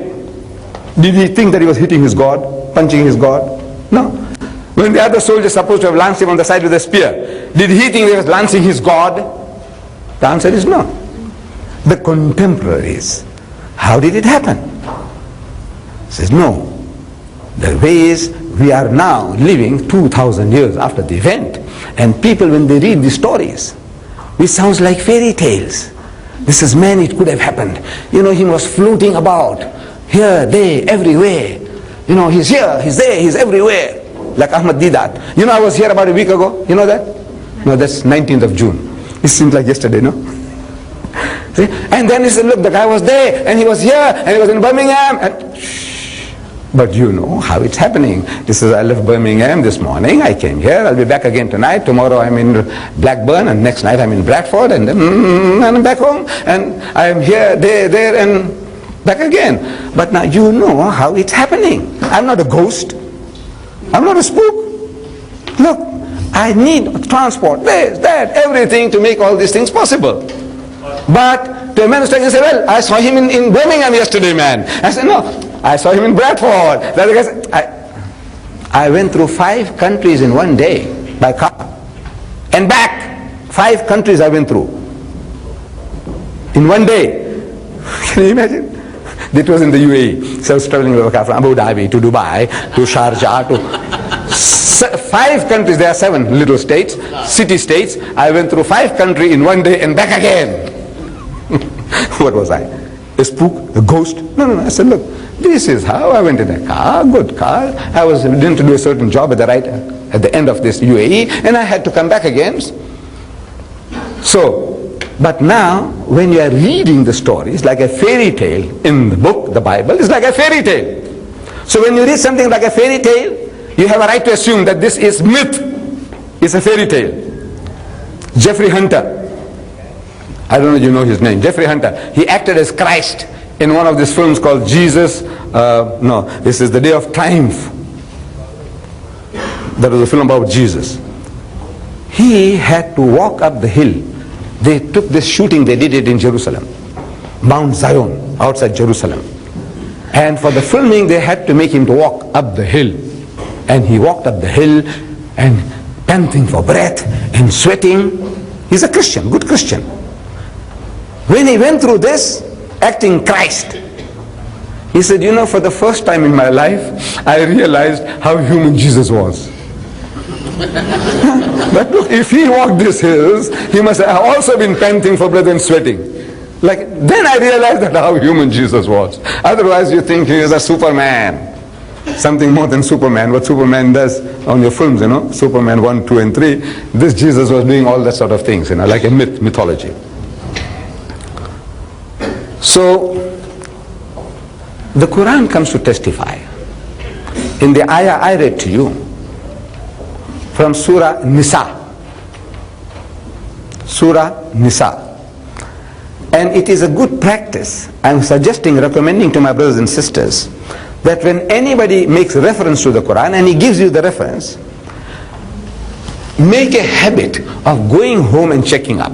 Did he think that he was hitting his God, punching his God? No. When the other soldier supposed to have lanced him on the side with a spear, did he think he was lancing his God? The answer is no. The contemporaries, how did it happen? He says no. The way is, we are now living 2,000 years after the event, and people, when they read the stories, it sounds like fairy tales. This is, man, it could have happened. He was floating about here, there, everywhere. He's here, he's there, he's everywhere. Like Ahmed deedat. I was here about a week ago. You know that? No, that's 19th of June. It seems like yesterday, no? See? And then he said, look, the guy was there, and he was here, and he was in Birmingham. But you know how it's happening. This is, I left Birmingham this morning, I came here, I'll be back again tonight, tomorrow I'm in Blackburn, and next night I'm in Bradford, and then I'm back home, and I'm here, there, and back again. But now you know how it's happening. I'm not a ghost. I'm not a spook. Look, I need transport, this, that, everything to make all these things possible. But to a man who's taking, say, well, I saw him in Birmingham yesterday, man. I said, no, I saw him in Bradford. The other guy said, I went through 5 countries in one day by car. And back. 5 countries I went through. In one day. Can you imagine? It was in the UAE. So I was traveling with a car from Abu Dhabi to Dubai to Sharjah to 5 countries. There are 7 little states, city states. I went through 5 countries in one day and back again. What was I? A spook? A ghost? No. I said, look, this is how I went in a car, good car. I was didn't do a certain job at the end of this UAE, and I had to come back again. So, but now, when you are reading the stories, like a fairy tale in the book, the Bible, is like a fairy tale. So when you read something like a fairy tale, you have a right to assume that this is myth. It's a fairy tale. Jeffrey Hunter, I don't know if you know his name, Jeffrey Hunter, he acted as Christ in one of these films called Jesus, this is the Day of Triumph. That was a film about Jesus. He had to walk up the hill. They took this shooting, they did it in Jerusalem, Mount Zion, outside Jerusalem. And for the filming, they had to make him to walk up the hill. And he walked up the hill and panting for breath and sweating. He's a Christian, good Christian. When he went through this, acting Christ, he said, for the first time in my life, I realized how human Jesus was. But look, if he walked these hills, he must have also been panting for breath and sweating. Then I realized that how human Jesus was. Otherwise you think he is a Superman. Something more than Superman, what Superman does on your films, Superman 1, 2 and 3. This Jesus was doing all that sort of things, like a mythology. So, the Quran comes to testify. In the ayah I read to you, from Surah Nisa. Surah Nisa. And it is a good practice, I'm recommending to my brothers and sisters, that when anybody makes reference to the Quran and he gives you the reference, make a habit of going home and checking up.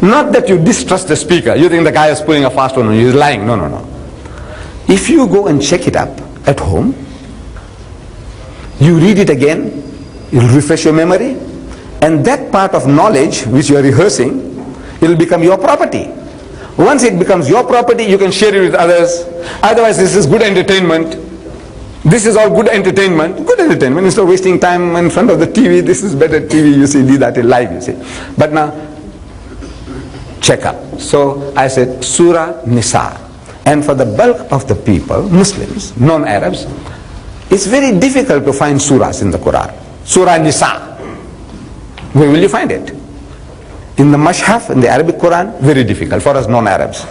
Not that you distrust the speaker, you think the guy is pulling a fast one on you, he's lying. No. If you go and check it up at home, you read it again, you'll refresh your memory, and that part of knowledge which you are rehearsing, it will become your property. Once it becomes your property, you can share it with others. Otherwise, this is good entertainment. This is all good entertainment. Good entertainment. Instead of wasting time in front of the TV, this is better TV, you see, Deedat live, you see. But now, check up. So I said Surah Nisa. And for the bulk of the people, Muslims, non-Arabs, it's very difficult to find surahs in the Quran. Surah Nisa. Where will you find it? In the Mashhaf, in the Arabic Quran, very difficult for us non-Arabs.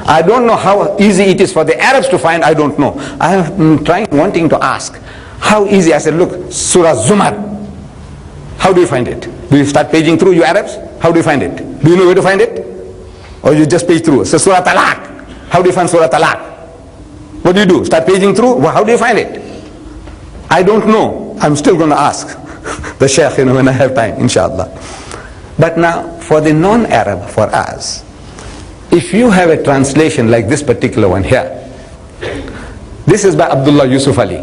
I don't know how easy it is for the Arabs to find, I don't know. I have been wanting to ask, how easy? I said, look, Surah Zumar. How do you find it? Do you start paging through, you Arabs? How do you find it? Do you know where to find it? Or you just page through? So Surah Talaq. How do you find Surah Talaq? What do you do? Start paging through? Well, how do you find it? I don't know. I'm still going to ask the Shaykh, when I have time, inshallah. But now, for the non-Arab, for us, if you have a translation like this particular one here, this is by Abdullah Yusuf Ali.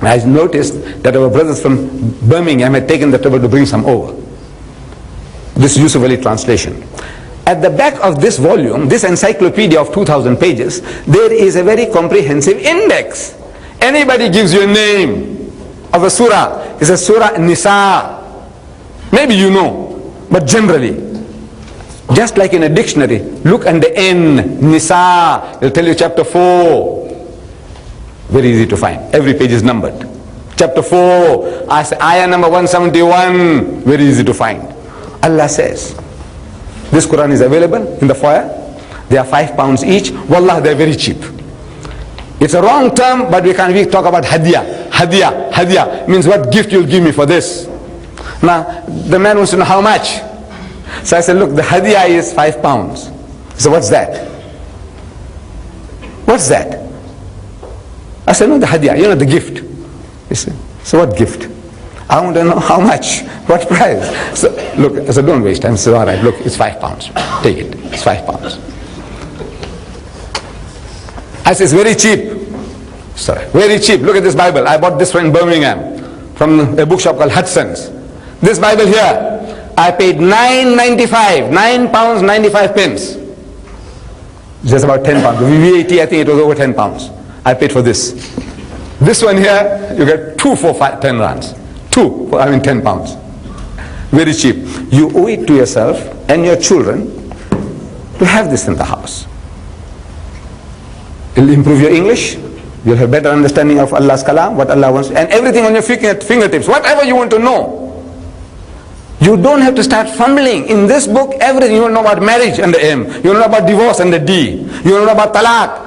I noticed that our brothers from Birmingham had taken the trouble to bring some over. This Yusuf Ali translation. At the back of this volume, this encyclopedia of 2,000 pages, there is a very comprehensive index. Anybody gives you a name of a surah, it's a surah Nisa. Maybe you know, but generally, just like in a dictionary, look under N, Nisa, it'll tell you chapter 4. Very easy to find. Every page is numbered. Chapter 4, ayah number 171, very easy to find. Allah says, this Quran is available in the foyer. They are £5 each. Wallah, they are very cheap. It's a wrong term, but we talk about hadiyah. Hadiyah, hadiyah means what gift you'll give me for this. Now, the man wants to know how much. So I said, look, the hadiyah is £5. So what's that? What's that? I said, no, the hadiyah, you know, the gift. He said, so what gift? I want to know how much, what price. So look, I said, don't waste time. I said, all right, look, it's £5. Take it, it's £5. I said, it's very cheap. Sorry, very cheap. Look at this Bible. I bought this one in Birmingham from a bookshop called Hudson's. This Bible here, I paid £9.95, £9.95. Just about £10. VAT, I think it was over £10. I paid for this. This one here, you get 2 for 10 rands. 2 for, 10 pounds. Very cheap. You owe it to yourself and your children to have this in the house. It'll improve your English. You'll have better understanding of Allah's kalam, what Allah wants, and everything on your fingertips, whatever you want to know. You don't have to start fumbling. In this book, everything. You will know about marriage under M. You will know about divorce under D. You will know about talaq.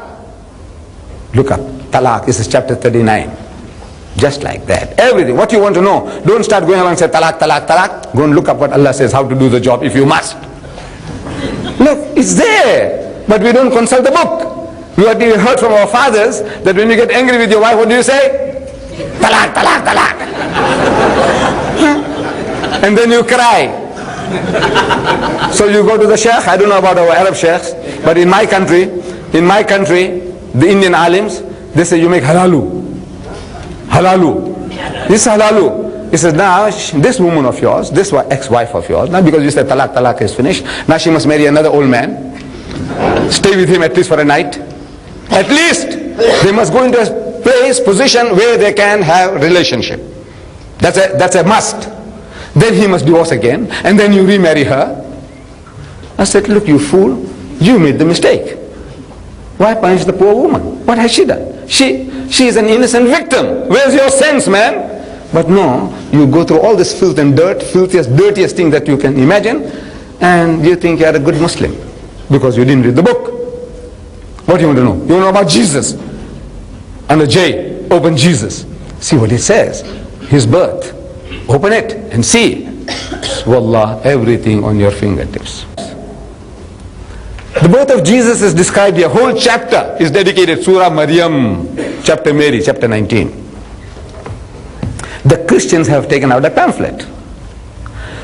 Look up. Talaq. This is chapter 39. Just like that. Everything. What you want to know. Don't start going along and say talaq, talaq, talaq. Go and look up what Allah says, how to do the job if you must. Look, it's there. But we don't consult the book. We heard from our fathers that when you get angry with your wife, what do you say? Talaq, talaq, talaq. And then you cry. So you go to the sheikh. I don't know about our Arab sheikhs, but in my country, the Indian alims, they say you make halalu. Halalu. This is halalu. He says, now this woman of yours, this ex-wife of yours, not because you said talaq, talaq is finished, now she must marry another old man, stay with him at least for a night. At least they must go into a place, position where they can have relationship. That's a must. Then he must divorce again, and then you remarry her. I said, look, you fool, you made the mistake. Why punish the poor woman? What has she done? She is an innocent victim. Where's your sense, man? But no, you go through all this filth and dirt, filthiest, dirtiest thing that you can imagine, and you think you're a good Muslim because you didn't read the book. What do you want to know? You want to know about Jesus? Under J, open Jesus. See what it says. His birth. Open it and see. Wallah, everything on your fingertips. The birth of Jesus is described here. Whole chapter is dedicated. Surah Maryam, chapter Mary, chapter 19. The Christians have taken out a pamphlet.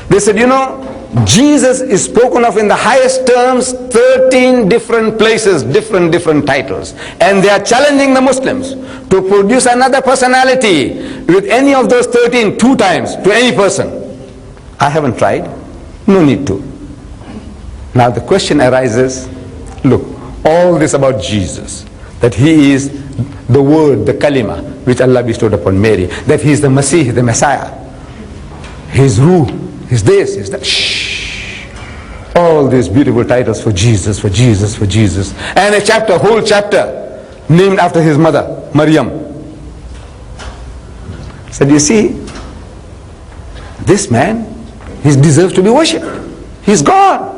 They said, you know, Jesus is spoken of in the highest terms, 13 different places, different titles. And they are challenging the Muslims to produce another personality with any of those 13 2 times to any person. I haven't tried. No need to. Now the question arises, look, all this about Jesus, that he is the word, the kalima, which Allah bestowed upon Mary, that he is the Masih, the Messiah, his ruh, his this, his that. Shh. All these beautiful titles for Jesus, for Jesus, for Jesus. And a chapter, whole chapter, named after his mother, Maryam. Said, you see, this man, he deserves to be worshipped. He's God.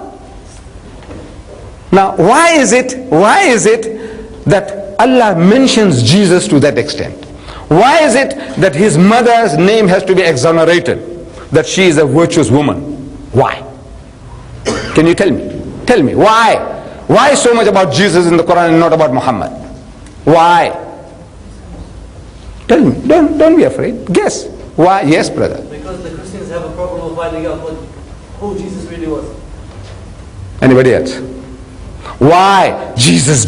Now, why is it that Allah mentions Jesus to that extent? Why is it that his mother's name has to be exonerated? That she is a virtuous woman? Why? Can you tell me? Tell me, why? Why so much about Jesus in the Quran and not about Muhammad? Why? Tell me, don't be afraid. Guess. Why? Yes, brother. Because the Christians have a problem of finding out who Jesus really was. Anybody else? Why? Jesus,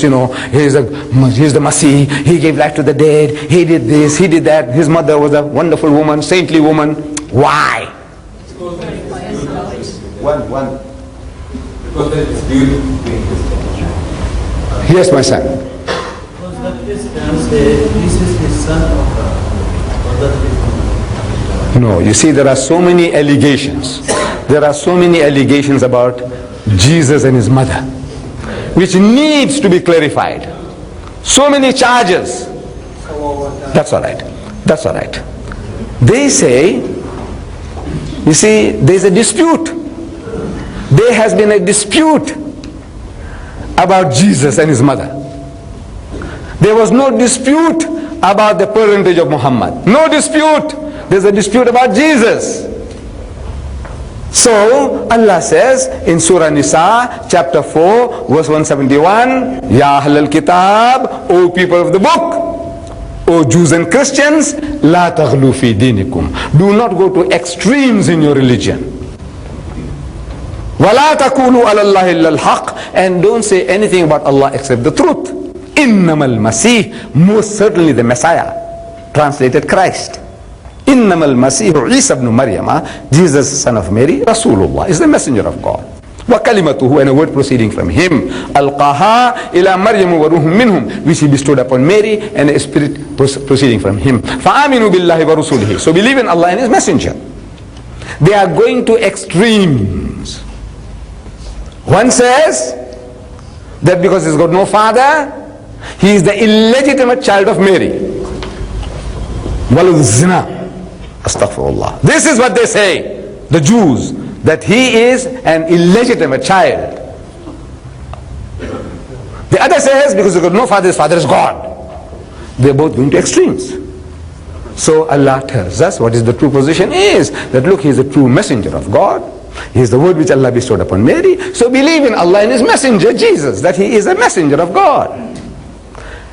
you know, he's the Masih, he gave life to the dead, he did this, he did that, his mother was a wonderful woman, saintly woman. Why? One. Because there is dispute between Christians. Yes, my son. Because the Christians say Jesus is son of God. No, you see, there are so many allegations. There are so many allegations about Jesus and his mother, which needs to be clarified. So many charges. That's all right. That's all right. They say, you see, there's a dispute. There has been a dispute about Jesus and his mother. There was no dispute about the parentage of Muhammad. No dispute. There's a dispute about Jesus. So Allah says in Surah Nisa chapter 4 verse 171, Ya Ahlal Kitab, O people of the book, O Jews and Christians, La taghlu fi dinikum, do not go to extremes in your religion. Wala taqulu ala Allahi illa al-haq, and don't say anything about Allah except the truth. Innamal Masih, most certainly the Messiah, translated Christ. Innamal Masihu Isa ibn Maryam, Jesus son of Mary, Rasulullah, is the messenger of God. Wa kalimatuhu, and a word proceeding from him. Alqaha ila Maryam wa ruhum minhum, which he bestowed upon Mary, and a spirit proceeding from him. Fa aminu billahi wa rasulihi, so believe in Allah and his messenger. They are going to extremes. One says that because he's got no father, he is the illegitimate child of Mary. Walud zina. Astaghfirullah. This is what they say, the Jews, that he is an illegitimate child. The other says because he's got no father, his father is God. They're both going to extremes. So Allah tells us what is the true position is, that look, he is a true messenger of God. He is the word which Allah bestowed upon Mary. So believe in Allah and his messenger Jesus, that he is a messenger of God.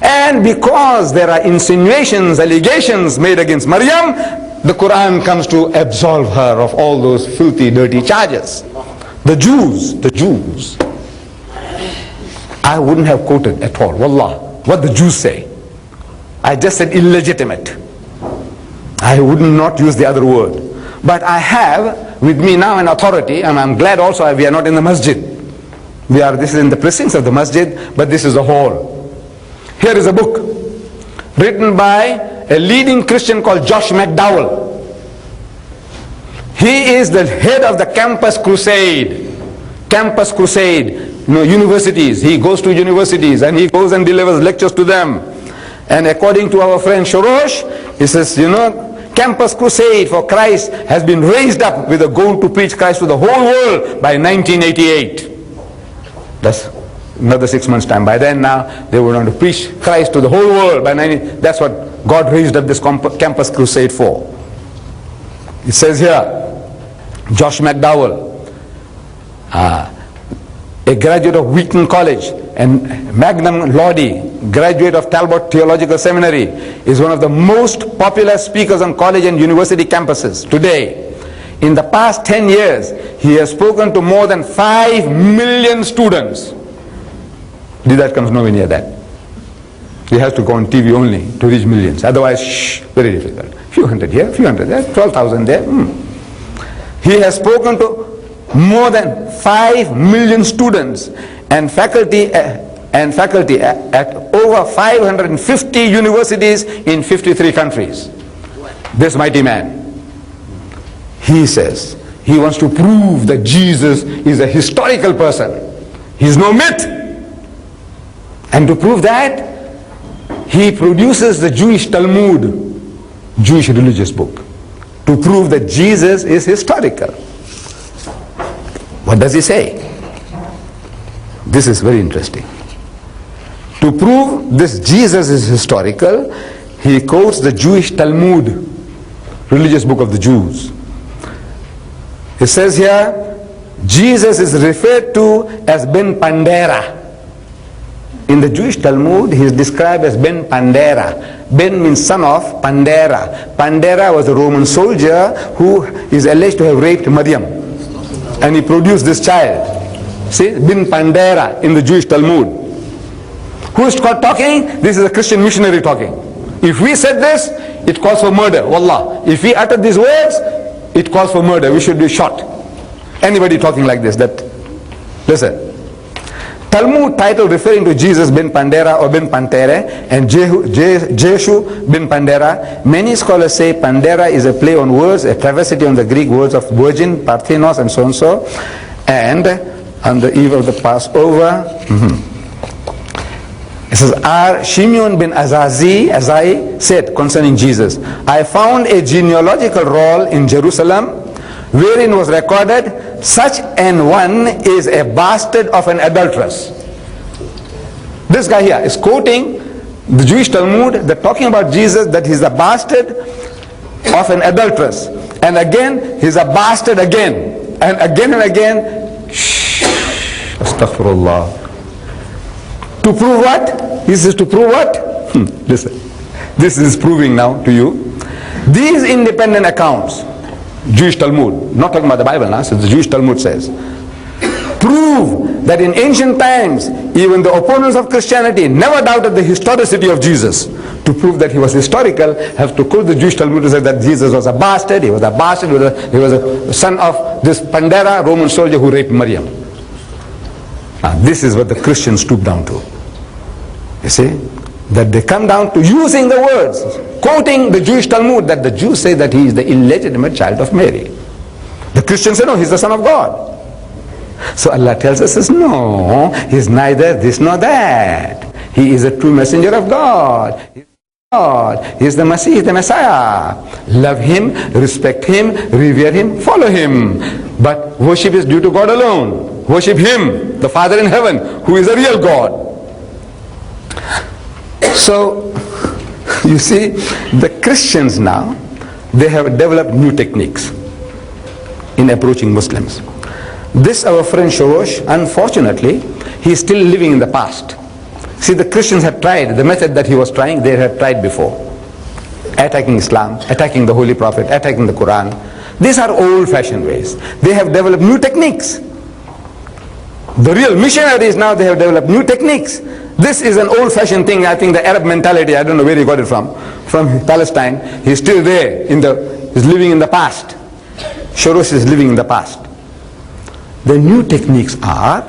And because there are insinuations, allegations made against Maryam, the Quran comes to absolve her of all those filthy, dirty charges. The Jews, I wouldn't have quoted at all, wallah, what the Jews say. I just said illegitimate. I would not use the other word. But I have with me now an authority, and I'm glad also we are not in the masjid. This is in the precincts of the masjid, but this is a hall. Here is a book written by a leading Christian called Josh McDowell. He is the head of the Campus Crusade. Campus Crusade, universities. He goes to universities and he goes and delivers lectures to them. And according to our friend Shorosh, he says, Campus Crusade for Christ has been raised up with a goal to preach Christ to the whole world by 1988. That's another 6 months time. By then now, they were going to preach Christ to the whole world by 1988. That's what God raised up this Campus Crusade for. It says here, Josh McDowell, a graduate of Wheaton College and Magnum Lodi, graduate of Talbot Theological Seminary, is one of the most popular speakers on college and university campuses today. In the past 10 years, he has spoken to more than 5 million students. Deedat comes nowhere near that. He has to go on TV only to reach millions. Otherwise, very difficult. Few hundred here, few hundred there, 12,000 there. He has spoken to more than 5 million students and faculty at over 550 universities in 53 countries. This mighty man, he says, he wants to prove that Jesus is a historical person. He is no myth. And to prove that, he produces the Jewish Talmud, Jewish religious book, to prove that Jesus is historical. What does he say? This is very interesting. To prove this Jesus is historical, he quotes the Jewish Talmud, religious book of the Jews. It says here, Jesus is referred to as Ben Pandera. In the Jewish Talmud, he is described as Ben Pandera. Ben means son of Pandera. Pandera was a Roman soldier who is alleged to have raped Maryam. And he produced this child. See, bin Pandera in the Jewish Talmud. Who is talking? This is a Christian missionary talking. If we said this, it calls for murder. Wallah. If we utter these words, it calls for murder. We should be shot. Anybody talking like this, listen. Talmud title referring to Jesus bin Pandera or bin Pantere and Jeshu bin Pandera. Many scholars say Pandera is a play on words, a travesty on the Greek words of virgin, Parthenos and so and so. And on the eve of the Passover, it says, Shimeon bin Azai said concerning Jesus, I found a genealogical roll in Jerusalem wherein was recorded, such an one is a bastard of an adulteress. This guy here is quoting the Jewish Talmud. They're talking about Jesus, that he's a bastard of an adulteress. And again, he's a bastard again. And again. Astaghfirullah. To prove what? He says to prove what? Listen. This is proving now to you. These independent accounts, Jewish Talmud, not talking about the Bible now, so the Jewish Talmud says, prove that in ancient times, even the opponents of Christianity never doubted the historicity of Jesus. To prove that he was historical, have to quote the Jewish Talmud to say that Jesus was a bastard, he was a son of this Pandera, Roman soldier who raped Maryam. Now, this is what the Christians stoop down to. You see? That they come down to using the words, quoting the Jewish Talmud, that the Jews say that he is the illegitimate child of Mary. The Christians say no, he's the son of God. So Allah tells us, no, he's neither this nor that. He is a true messenger of God. He is the Messiah, the Messiah. Love him, respect him, revere him, follow him. But worship is due to God alone. Worship him, the Father in heaven, who is a real God. So, you see, the Christians now, they have developed new techniques in approaching Muslims. This our friend Shorosh, unfortunately, he is still living in the past. See, the Christians had tried, the method that he was trying, they had tried before. Attacking Islam, attacking the Holy Prophet, attacking the Quran. These are old-fashioned ways. They have developed new techniques. The real missionaries now, they have developed new techniques. This is an old-fashioned thing. I think the Arab mentality, I don't know where he got it from Palestine. He's still there, he's living in the past. Shorosh is living in the past. The new techniques are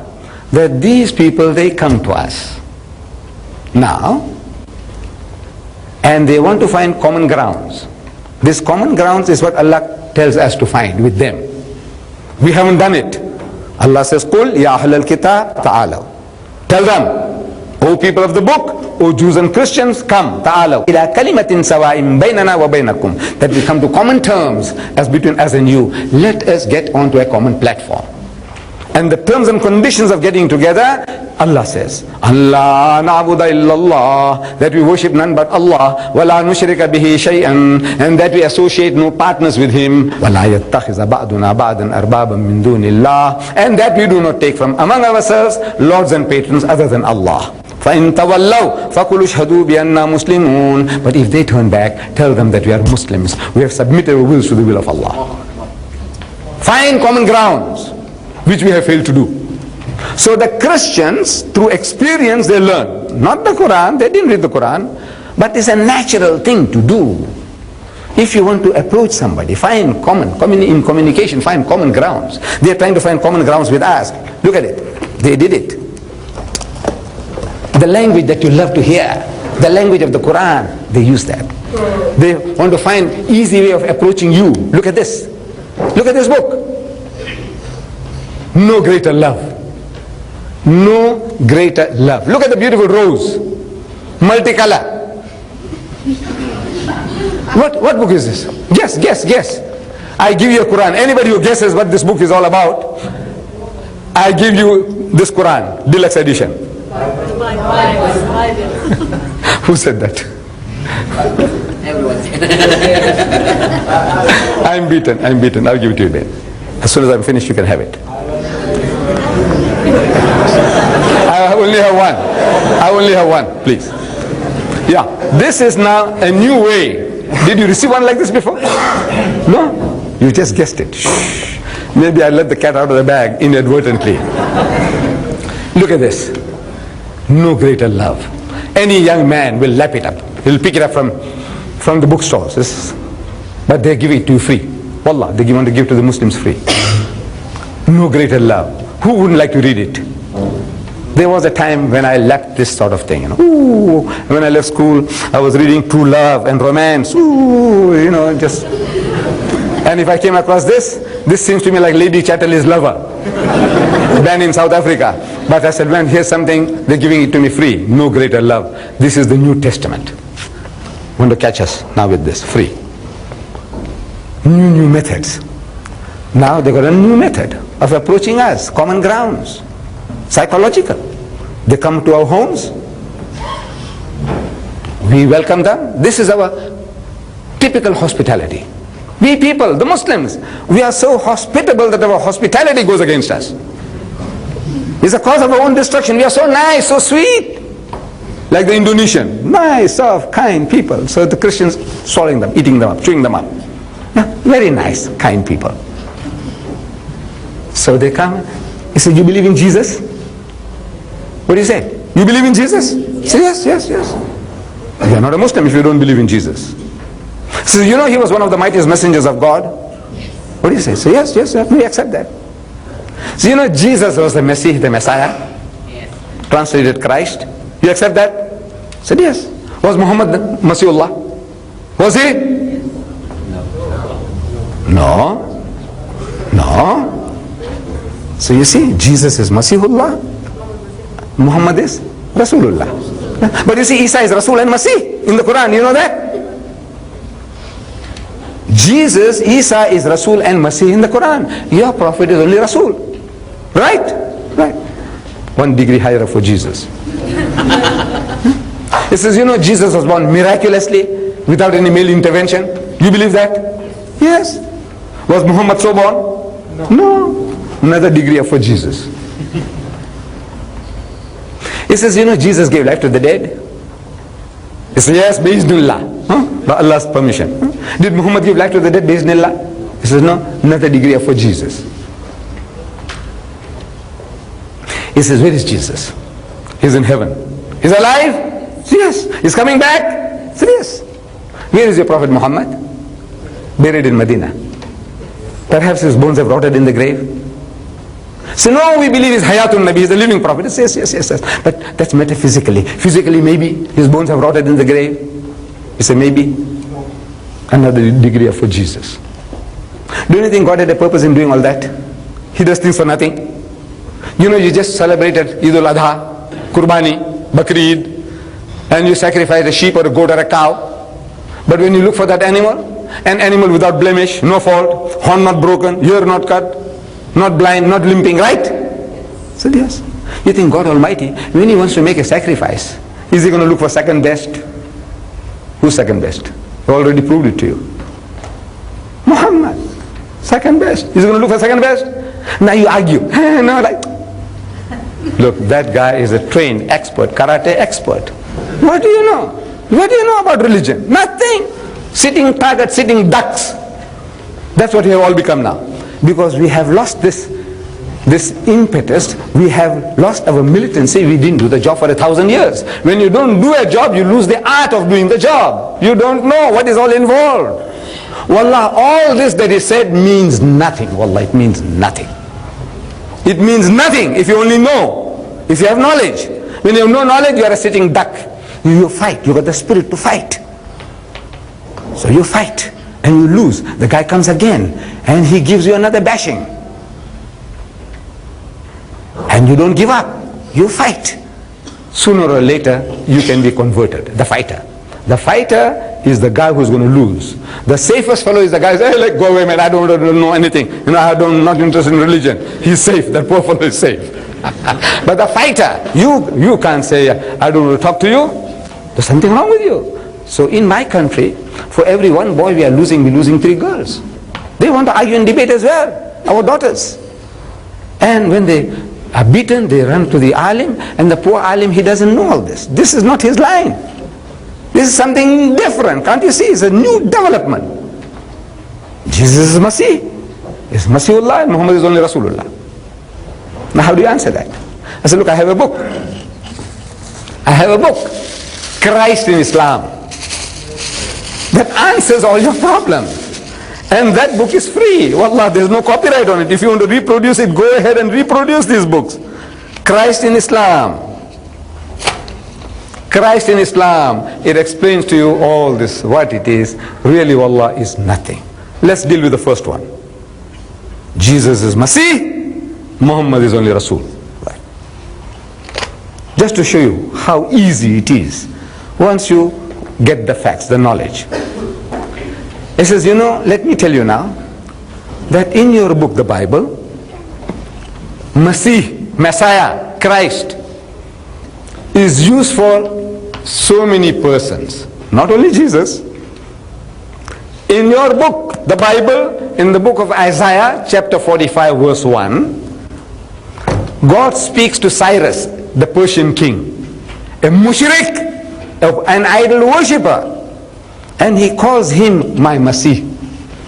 that these people, they come to us now and they want to find common grounds. This common grounds is what Allah tells us to find with them. We haven't done it. Allah says, Qul ya ahlal kitab ta'alaw. Tell them, O people of the book, O Jews and Christians, come, ta'alaw. Ila kalimatin sawa'in baynana wa baynakum. That we come to common terms as between us and you. Let us get onto a common platform. And the terms and conditions of getting together, Allah says, Allah na'budu illallah, that we worship none but Allah, wa la nushrika bihi shay'an, and that we associate no partners with him, wa la yattakhiza ba'duna ba'dan arbaban min dunillah, and that we do not take from among ourselves lords and patrons other than Allah. فَإِن تَوَلَّوْا فَقُلُوا اشْهَدُوا بِأَنَّا مُسْلِمُونَ. But if they turn back, tell them that we are Muslims. We have submitted our wills to the will of Allah. Find common grounds, which we have failed to do. So the Christians, through experience, they learn. Not the Quran, they didn't read the Quran, but it's a natural thing to do. If you want to approach somebody, find in communication, find common grounds. They are trying to find common grounds with us. Look at it. They did it. The language that you love to hear, the language of the Quran, they use that. They want to find easy way of approaching you. Look at this. Look at this book. No greater love. No greater love. Look at the beautiful rose. Multicolor. What book is this? Guess. I give you a Quran. Anybody who guesses what this book is all about, I give you this Quran, deluxe edition. Who said that? Everyone said I'm beaten. I'll give it to you then. As soon as I'm finished, you can have it. I only have one, please. Yeah, this is now a new way. Did you receive one like this before? No? You just guessed it. Shh. Maybe I let the cat out of the bag inadvertently. Look at this. No greater love. Any young man will lap it up. He'll pick it up from the bookstores. But they give it to you free. Wallah, they want to give to the Muslims free. No greater love. Who wouldn't like to read it? There was a time when I lacked this sort of thing, Ooh, when I left school, I was reading True Love and Romance. Ooh, just. And if I came across this seems to me like Lady Chatterley's Lover, banned in South Africa. But I said, man, here's something, they're giving it to me free. No greater love. This is the New Testament. Want to catch us now with this, free. New methods. Now they got a new method of approaching us, common grounds, psychological. They come to our homes, we welcome them. This is our typical hospitality. We people, the Muslims, we are so hospitable that our hospitality goes against us. It's a cause of our own destruction. We are so nice, so sweet, like the Indonesian, nice, soft, kind people. So the Christians swallowing them, eating them up, chewing them up. Very nice, kind people. So they come, he said, you believe in Jesus? What do you say? You believe in Jesus? Say yes. You are not a Muslim if you don't believe in Jesus. So he was one of the mightiest messengers of God. What do you say? Say yes, we accept that. So Jesus was the Messiah, the Messiah, translated Christ. You accept that? Said yes. Was Muhammad Masihullah? Was he? No. So you see, Jesus is Masihullah, Muhammad is Rasulullah. But you see, Isa is Rasul and Masih in the Quran, you know that? Jesus, Isa is Rasul and Masih in the Quran. Your prophet is only Rasul. Right? 1 degree higher for Jesus. It says, Jesus was born miraculously without any male intervention. You believe that? Yes. Was Muhammad so born? No. Another degree for Jesus. It says, Jesus gave life to the dead. He says, yes, Bismillah. By Allah's permission. Did Muhammad give life to the dead? Bismillah. He says, no. Another degree for Jesus. He says, where is Jesus? He's in heaven. He's alive? Yes. He's coming back? Yes. Where is your Prophet Muhammad? Buried in Medina. Perhaps his bones have rotted in the grave. So no, we believe he's Hayatun Nabi, he's a living prophet. Yes. But that's metaphysically. Physically, maybe his bones have rotted in the grave. You say maybe. Another degree for Jesus. Do you think God had a purpose in doing all that? He does things for nothing. You just celebrated Eid al-Adha, Qurbani, Bakrid, and you sacrifice a sheep or a goat or a cow. But when you look for that animal, an animal without blemish, no fault, horn not broken, ear not cut, not blind, not limping, right? So yes. You think God Almighty, when He wants to make a sacrifice, is He going to look for second best? Who's second best? I already proved it to you. Muhammad, second best. Is He going to look for second best? Now you argue. No, look, that guy is a trained expert, karate expert. What do you know? What do you know about religion? Nothing. Sitting targets, sitting ducks. That's what we have all become now. Because we have lost this impetus, we have lost our militancy. We didn't do the job for 1,000 years. When you don't do a job, you lose the art of doing the job. You don't know what is all involved. Wallah, all this that is said means nothing. Wallah, it means nothing. It means nothing if you only know. If you have knowledge. When you have no knowledge, you are a sitting duck. You fight. You got the spirit to fight. So you fight and you lose. The guy comes again and he gives you another bashing. And you don't give up. You fight. Sooner or later, you can be converted. The fighter. The fighter is the guy who's going to lose. The safest fellow is the guy who says, hey, go away, man, I don't know anything. I'm not interested in religion. He's safe. That poor fellow is safe. But the fighter, you can't say, I don't want to talk to you. There's something wrong with you. So in my country, for every one boy we're losing 3 girls. They want to argue and debate as well, our daughters. And when they are beaten, they run to the alim, and the poor alim, he doesn't know all this. This is not his line. This is something different. Can't you see? It's a new development. Jesus is Masih. It's Masihullah and Muhammad is only Rasulullah. Now how do you answer that? I said, look, I have a book. I have a book, Christ in Islam, that answers all your problems. And that book is free. Wallah, there's no copyright on it. If you want to reproduce it, go ahead and reproduce these books. Christ in Islam. Christ in Islam. It explains to you all this, what it is. Really, wallah, is nothing. Let's deal with the first one. Jesus is Masih, Muhammad is only Rasul. Right. Just to show you how easy it is once you get the facts, the knowledge. He says, you know, let me tell you now that in your book, the Bible, Masih, Messiah, Christ, is used for so many persons, not only Jesus. In your book, the Bible, in the book of Isaiah, chapter 45, verse 1, God speaks to Cyrus, the Persian king, a mushrik, an idol worshipper, and he calls him my Masih.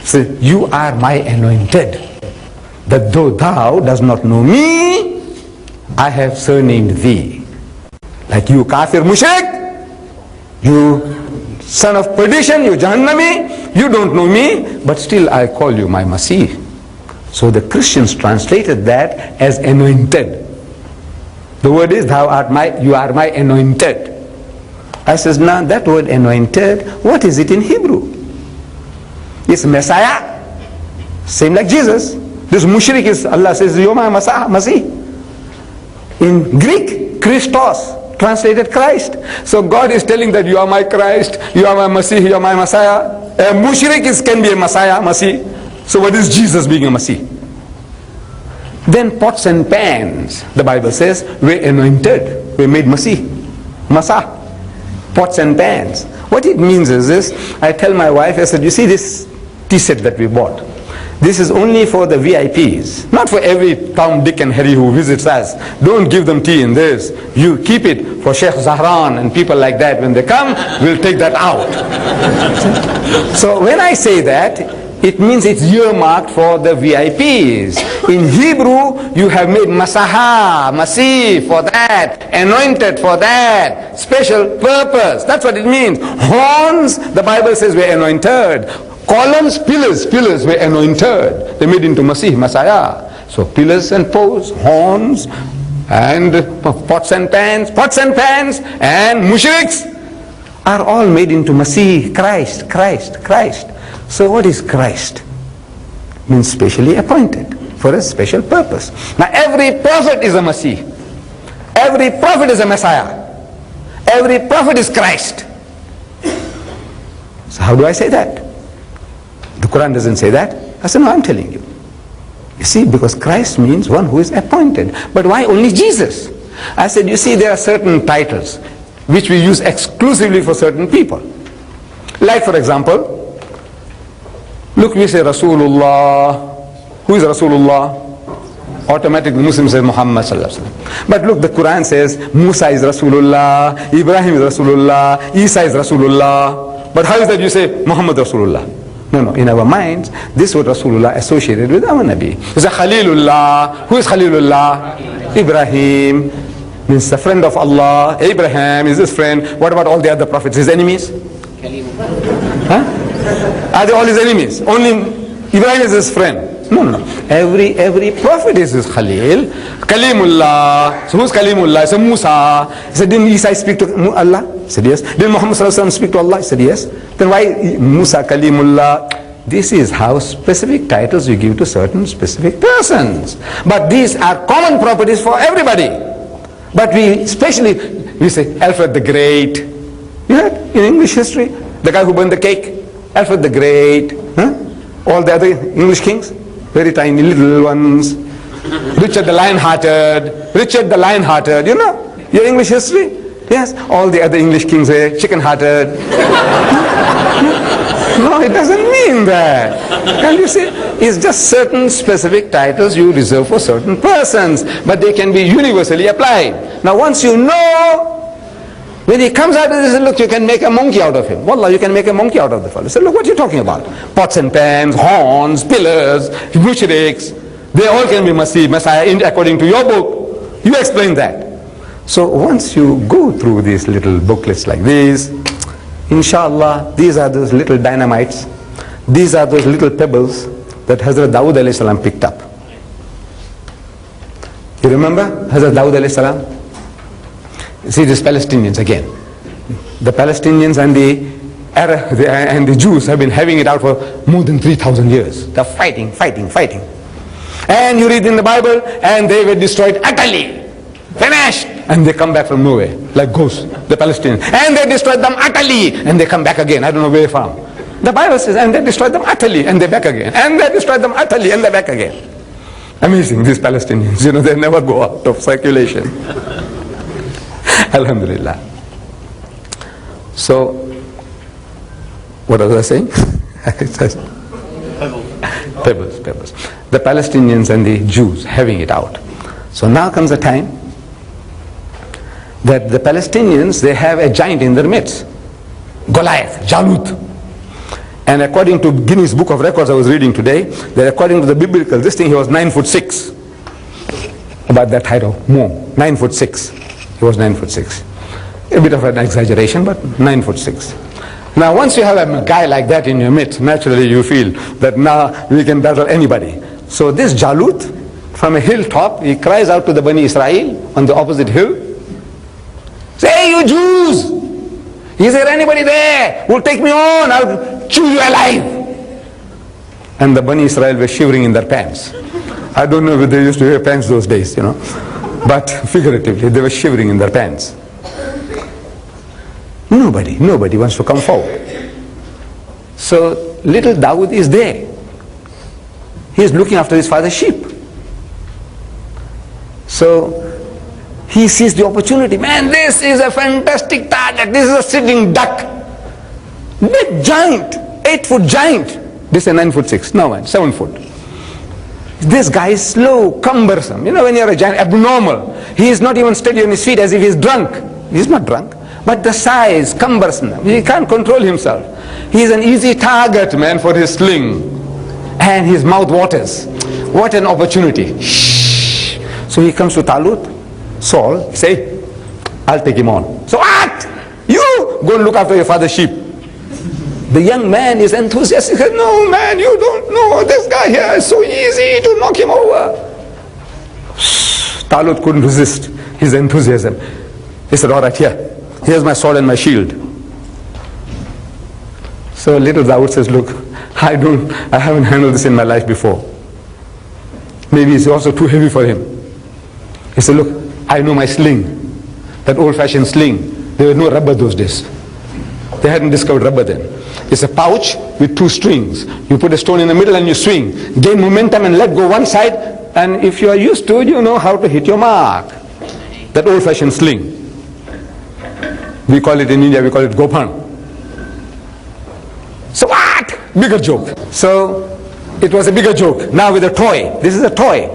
So, you are my anointed, that though thou does not know me, I have surnamed thee. Like you kafir mushrik, you son of perdition, you Jahannami, you don't know me, but still I call you my Masih. So the Christians translated that as anointed. The word is, you are my anointed. I says, now that word anointed, what is it in Hebrew? It's Messiah, same like Jesus. This mushrik is, Allah says, you're my Masih. In Greek, Christos, translated Christ. So God is telling that you are my Christ, you are my Masih, you are my Messiah. A mushrik can be a Messiah, Masih. So what is Jesus being a Masih? Then pots and pans, the Bible says, were anointed, were made Masih, Masah. Pots and pans. What it means is this, I tell my wife, I said, you see this tea set that we bought? This is only for the VIPs, not for every Tom, Dick and Harry who visits us. Don't give them tea in this. You keep it for Sheikh Zahran and people like that. When they come, we'll take that out. So when I say that, it means it's earmarked for the VIPs. In Hebrew, you have made Masaha, Masih for that, anointed for that, special purpose. That's what it means. Horns, the Bible says, were anointed. Columns, pillars were anointed. They made into Masih, Messiah. So pillars and posts, horns, and pots and pans, and mushriks are all made into Masih, Christ. So what is Christ? Means specially appointed for a special purpose. Now every prophet is a Masih. Every prophet is a Messiah. Every prophet is Christ. So how do I say that? The Quran doesn't say that. I said, no, I'm telling you. You see, because Christ means one who is appointed. But why only Jesus? I said, you see, there are certain titles which we use exclusively for certain people. Like, for example, look, we say Rasulullah. Who is Rasulullah? Automatically Muslim says Muhammad sallallahu alaihi wasallam. But look, the Quran says Musa is Rasulullah, Ibrahim is Rasulullah, Isa is Rasulullah. But how is that you say Muhammad Rasulullah? No, in our minds, this word Rasulullah associated with our Nabi. It's a Khalilullah. Who is Khalilullah? Ibrahim means the friend of Allah. Abraham is his friend. What about all the other prophets? His enemies? Huh? Are they all his enemies? Only Ibrahim is his friend. No. Every prophet is his Khalil. Kalimullah. So who's Kalimullah? It's a Musa. He said, didn't Isa speak to Allah? He said yes. Did Muhammad sallallahu alaihi wasallam speak to Allah? He said yes. Then why Musa, Kalimullah? This is how specific titles you give to certain specific persons. But these are common properties for everybody. But we say Alfred the Great. You heard in English history? The guy who burned the cake. Alfred the Great. Huh? All the other English kings. Very tiny little ones. Richard the Lion-Hearted. You know your English history? Yes. All the other English kings are chicken-hearted. No, it doesn't mean that. Can you see? It's just certain specific titles you reserve for certain persons, but they can be universally applied. Now once you know, when he comes out and says, look, you can make a monkey out of him. Wallah, you can make a monkey out of the fellow. So look, what are you talking about? Pots and pans, horns, pillars, mushriks. They all can be Messiah according to your book. You explain that. So once you go through these little booklets like these, inshallah, these are those little dynamites. These are those little pebbles that Hazrat Dawood alayhi salam picked up. You remember Hazrat Dawood alayhi salam? See, these Palestinians again. The Palestinians and the Arab and the Jews have been having it out for more than 3,000 years. They're fighting. And you read in the Bible, and they were destroyed utterly. Finished. And they come back from nowhere, like ghosts, the Palestinians. And they destroyed them utterly, and they come back again. I don't know where from. The Bible says, and they destroyed them utterly, and they're back again. And they destroyed them utterly, and they're back again. Amazing, these Palestinians. You know, they never go out of circulation. Alhamdulillah. So, what was I saying? Pebbles. The Palestinians and the Jews having it out. So now comes a time that the Palestinians, they have a giant in their midst. Goliath, Jalut. And according to Guinness Book of Records I was reading today, that according to the biblical, this thing, he was 9'6". About that height or more. 9'6". He was 9'6". A bit of an exaggeration, but 9'6". Now once you have a guy like that in your midst, naturally you feel that now we can battle anybody. So this Jalut, from a hilltop, he cries out to the Bani Israel on the opposite hill. Say, hey, you Jews! Is there anybody there who will take me on? I'll chew you alive. And the Bani Israel were shivering in their pants. I don't know if they used to wear pants those days, you know. But figuratively, they were shivering in their pants. Nobody wants to come forward. So little Dawood is there. He is looking after his father's sheep. So he sees the opportunity. Man, this is a fantastic target. This is a sitting duck. Big giant, 8-foot giant. This is a 9'6". No man, 7 foot. This guy is slow, cumbersome. You know, when you're a giant, abnormal. He is not even steady on his feet, as if he's drunk. He's not drunk. But the size, cumbersome. He can't control himself. He's an easy target, man, for his sling. And his mouth waters. What an opportunity. Shh. So he comes to Talut, Saul, say, I'll take him on. So what? You go and look after your father's sheep. The young man is enthusiastic. He says, no man, you don't know. This guy here is so easy to knock him over. Talut couldn't resist his enthusiasm. He said, all right, here's my sword and my shield. So little Dawood says, look, I haven't handled this in my life before. Maybe it's also too heavy for him. He said, look, I know my sling, that old-fashioned sling. There was no rubber those days. They hadn't discovered rubber then. It's a pouch with 2 strings. You put a stone in the middle and you swing. Gain momentum and let go one side. And if you are used to it, you know how to hit your mark. That old-fashioned sling. We call it in India, we call it gopan. So what? Bigger joke. So it was a bigger joke. Now with a toy. This is a toy.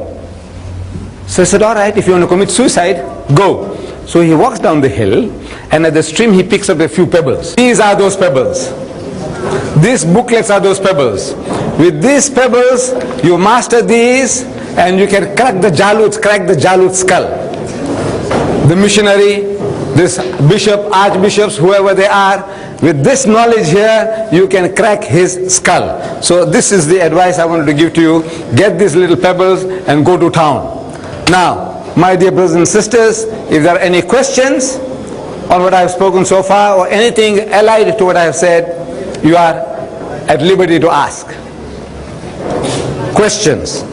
So he said, all right, if you want to commit suicide, go. So he walks down the hill, and at the stream he picks up a few pebbles. These are those pebbles. These booklets are those pebbles. With these pebbles, you master these, and you can crack the Jalut's skull. The missionary, this bishop, archbishops, whoever they are, with this knowledge here, you can crack his skull. So this is the advice I wanted to give to you. Get these little pebbles and go to town. Now, my dear brothers and sisters, if there are any questions on what I have spoken so far, or anything allied to what I have said, you are at liberty to ask. Questions?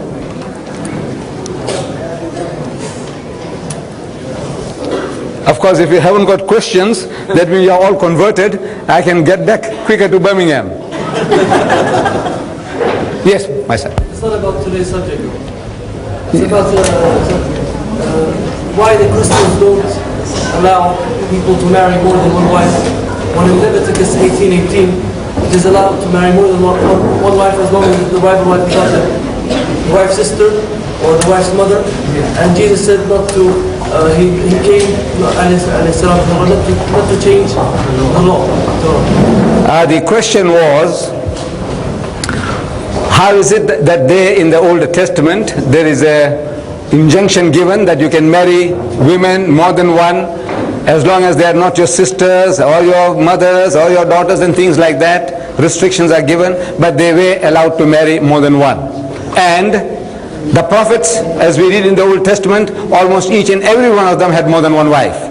Of course, if you haven't got questions, that means you are all converted. I can get back quicker to Birmingham. Yes, my son. It's not about today's subject. It's about why the Christians don't allow people to marry more than one wife. When in Leviticus 18:18, it is allowed to marry more than one wife as long as the wife is not the wife's sister or the wife's mother. And Jesus said not to, he came not to change the law. The question was, how is it that there in the Old Testament there is a injunction given that you can marry women more than one, as long as they are not your sisters or your mothers or your daughters and things like that. Restrictions are given, but they were allowed to marry more than one. And the prophets, as we read in the Old Testament, almost each and every one of them had more than one wife.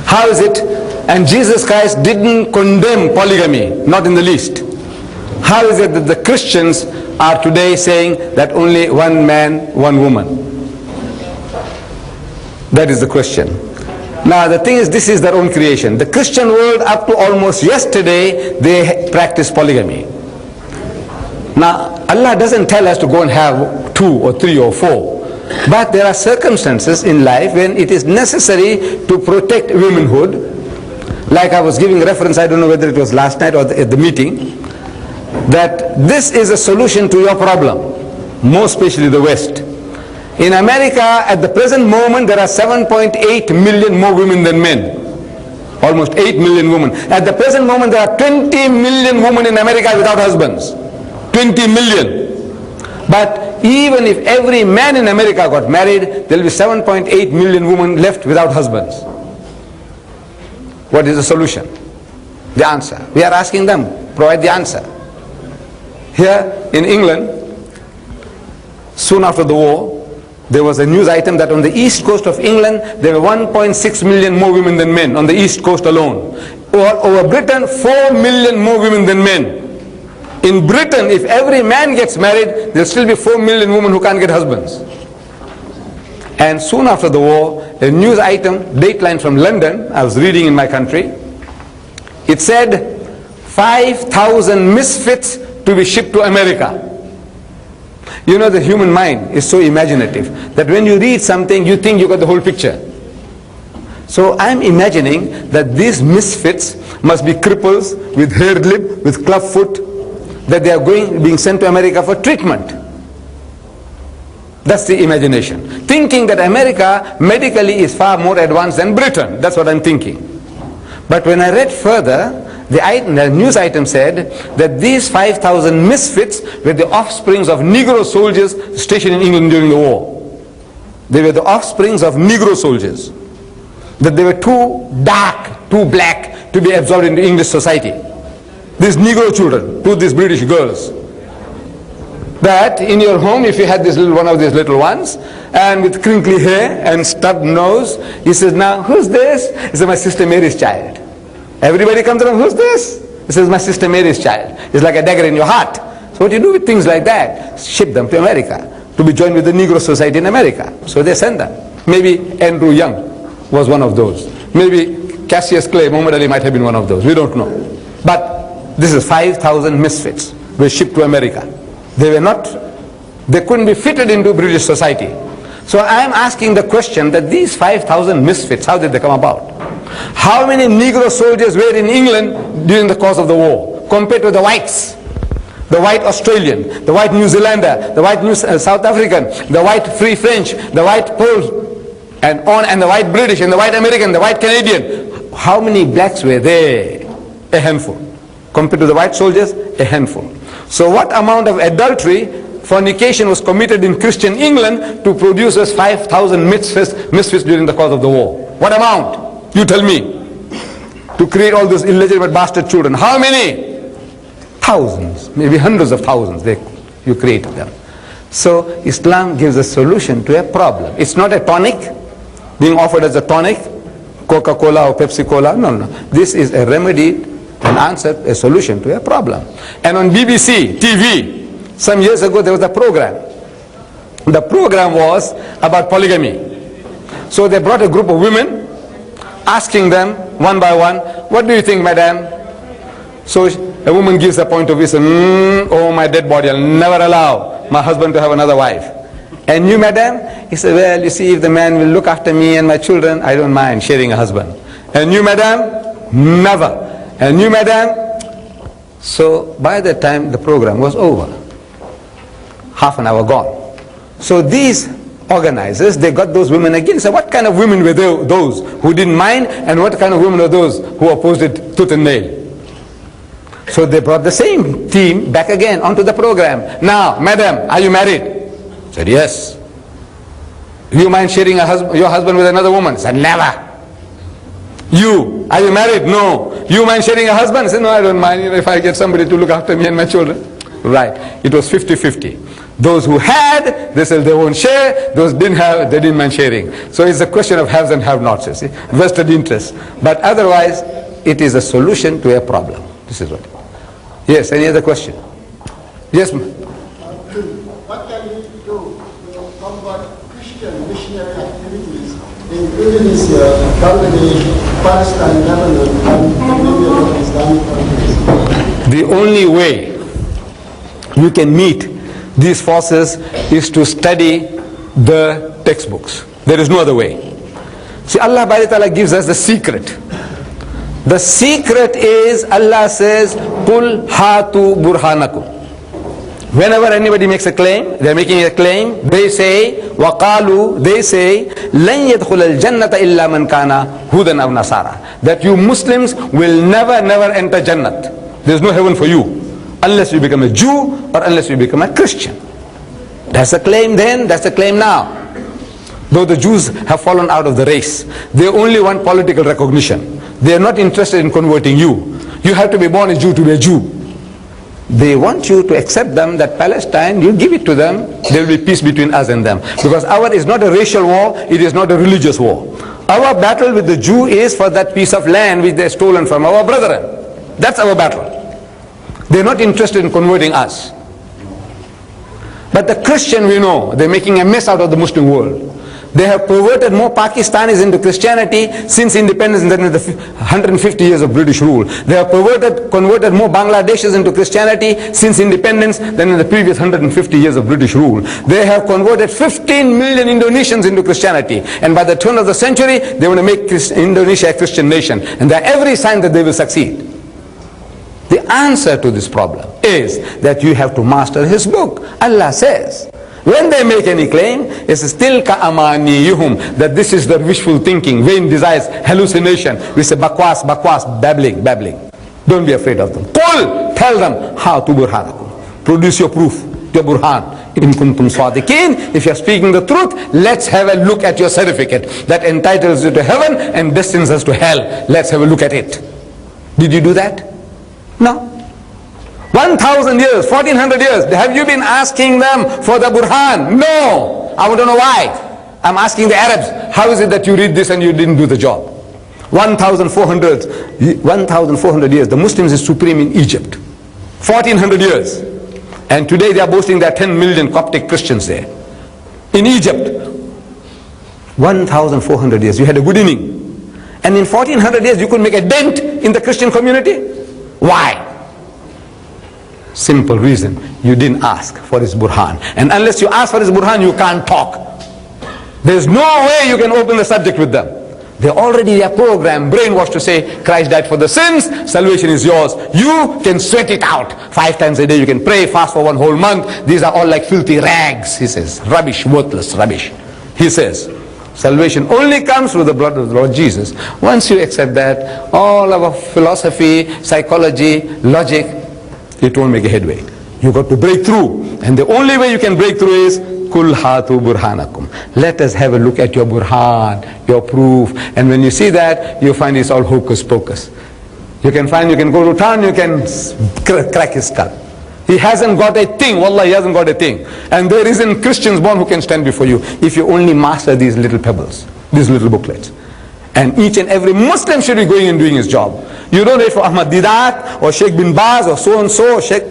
How is it? And Jesus Christ didn't condemn polygamy, not in the least. How is it that the Christians are today saying that only one man, one woman? That is the question. Now the thing is, this is their own creation. The Christian world up to almost yesterday, they practice polygamy. Now Allah doesn't tell us to go and have 2 or 3 or 4. But there are circumstances in life when it is necessary to protect womanhood. Like I was giving reference, I don't know whether it was last night or at the meeting, that this is a solution to your problem, more especially the West. In America, at the present moment, there are 7.8 million more women than men. Almost 8 million women. At the present moment, there are 20 million women in America without husbands. 20 million. But even if every man in America got married, there will be 7.8 million women left without husbands. What is the solution? The answer. We are asking them, provide the answer. Here in England, soon after the war, there was a news item that on the east coast of England, there were 1.6 million more women than men on the east coast alone. Over Britain, 4 million more women than men. In Britain, if every man gets married, there will still be 4 million women who can't get husbands. And soon after the war, a news item, Dateline from London, I was reading in my country, it said 5,000 misfits to be shipped to America. You know, the human mind is so imaginative that when you read something, you think you got the whole picture. So I'm imagining that these misfits must be cripples with haired lip, with club foot, that they are being sent to America for treatment. That's the imagination. Thinking that America medically is far more advanced than Britain. That's what I'm thinking. But when I read further, the news item said that these 5,000 misfits were the offsprings of Negro soldiers stationed in England during the war. They were the offsprings of Negro soldiers. That they were too dark, too black to be absorbed into English society. These Negro children to these British girls. That in your home, if you had this one of these little ones, and with crinkly hair and stubbed nose, he says, now who's this? He says, my sister Mary's child. Everybody comes around, who's this? He says, my sister Mary's child. It's like a dagger in your heart. So what do you do with things like that? Ship them to America, to be joined with the Negro society in America. So they send them. Maybe Andrew Young was one of those. Maybe Cassius Clay, Muhammad Ali might have been one of those. We don't know. But this is 5,000 misfits were shipped to America. They couldn't be fitted into British society. So I am asking the question that these 5,000 misfits, how did they come about? How many Negro soldiers were in England during the course of the war compared to the whites? The white Australian, the white New Zealander, the white South African, the white Free French, the white Poles, and the white British, and the white American, the white Canadian. How many blacks were there? A handful. Compared to the white soldiers, a handful. So what amount of adultery, fornication was committed in Christian England to produce us 5,000 misfits during the course of the war? What amount? You tell me. To create all those illegitimate bastard children. How many? Thousands, maybe hundreds of thousands. You created them. So Islam gives a solution to a problem. It's not a tonic being offered as a tonic, Coca-Cola or Pepsi-Cola. No. This is a remedy, an answer, a solution to a problem. And on BBC TV, some years ago, there was a program. The program was about polygamy. So they brought a group of women, asking them one by one, what do you think, madam? So a woman gives a point of view, says, oh, my dead body, I'll never allow my husband to have another wife. And you, madam? He said, well, you see, if the man will look after me and my children, I don't mind sharing a husband. And you, madam? Never. And you, madam? So by the time the program was over, half an hour gone. So these organizers, they got those women again. So what kind of women were those who didn't mind, and what kind of women were those who opposed it tooth and nail? So they brought the same team back again onto the program. Now, madam, are you married? Said yes. You mind sharing your husband with another woman? He said, never. You, are you married? No. You mind sharing a husband? He said, no, I don't mind if I get somebody to look after me and my children. Right. It was 50-50. Those who had, they said they won't share. Those didn't have, they didn't mind sharing. So it's a question of haves and have-nots, you see. Vested interests. But otherwise, it is a solution to a problem. This is what. Yes, any other question? Yes, ma'am. What can we do to combat Christian missionary activities, including his Bangladesh, Pakistan, Lebanon, and many other Islamic countries? The only way you can meet these forces is to study the textbooks. There is no other way. See, Allah Ta'ala gives us the secret. The secret is, Allah says, Qul hatu burhanakum. Whenever anybody makes a claim, they are making a claim, they say, وَقَالُوا, they say, لَنْ يَدْخُلَ الْجَنَّةَ إِلَّا مَنْ كَانَ هُودًا أَوْ نَصَارًا. That you Muslims will never enter Jannat. There is no heaven for you unless you become a Jew or unless you become a Christian. That's the claim then, that's the claim now. Though the Jews have fallen out of the race, they only want political recognition. They are not interested in converting you. You have to be born a Jew to be a Jew. They want you to accept them, that Palestine, you give it to them, there will be peace between us and them. Because our is not a racial war, it is not a religious war. Our battle with the Jew is for that piece of land which they have stolen from our brethren. That's our battle. They are not interested in converting us. But the Christian, we know, they are making a mess out of the Muslim world. They have perverted more Pakistanis into Christianity since independence than in the 150 years of British rule. They have converted more Bangladeshis into Christianity since independence than in the previous 150 years of British rule. They have converted 15 million Indonesians into Christianity. And by the turn of the century, they want to make Indonesia a Christian nation. And there are every sign that they will succeed. The answer to this problem is that you have to master his book. Allah says, when they make any claim, it's still ka'amaniyuhum, that this is their wishful thinking, vain desires, hallucination. We say bakwas, babbling. Don't be afraid of them. Qul, tell them how to burhanakum. Produce your proof, your burhan. In kuntum sadiqin, if you're speaking the truth, let's have a look at your certificate that entitles you to heaven and destines us to hell. Let's have a look at it. Did you do that? No. 1,000 years, 1,400 years, have you been asking them for the Burhan? No. I want to know why. I'm asking the Arabs, how is it that you read this and you didn't do the job? 1,400 years, the Muslims is supreme in Egypt. 1,400 years. And today they are boasting there are 10 million Coptic Christians there. In Egypt, 1,400 years, you had a good inning. And in 1,400 years you could make a dent in the Christian community? Why? Simple reason, you didn't ask for his burhan. And unless you ask for his burhan, you can't talk. There's no way you can open the subject with them. They already are programmed, brainwashed to say, Christ died for the sins, salvation is yours. You can sweat it out. 5 times a day you can pray, fast for 1 whole month. These are all like filthy rags, he says. Rubbish, worthless rubbish. He says, salvation only comes through the blood of the Lord Jesus. Once you accept that, all our philosophy, psychology, logic, it won't make a headway. You got to break through. And the only way you can break through is Kul hatu burhanakum. Let us have a look at your burhan, your proof. And when you see that, you find it's all hocus pocus. You can go to town, you can crack his skull. He hasn't got a thing. Wallah, he hasn't got a thing. And there isn't Christians born who can stand before you if you only master these little pebbles, these little booklets. And each and every Muslim should be going and doing his job. You don't wait for Ahmed deedat or Sheikh bin Baz or so and so, Sheikh.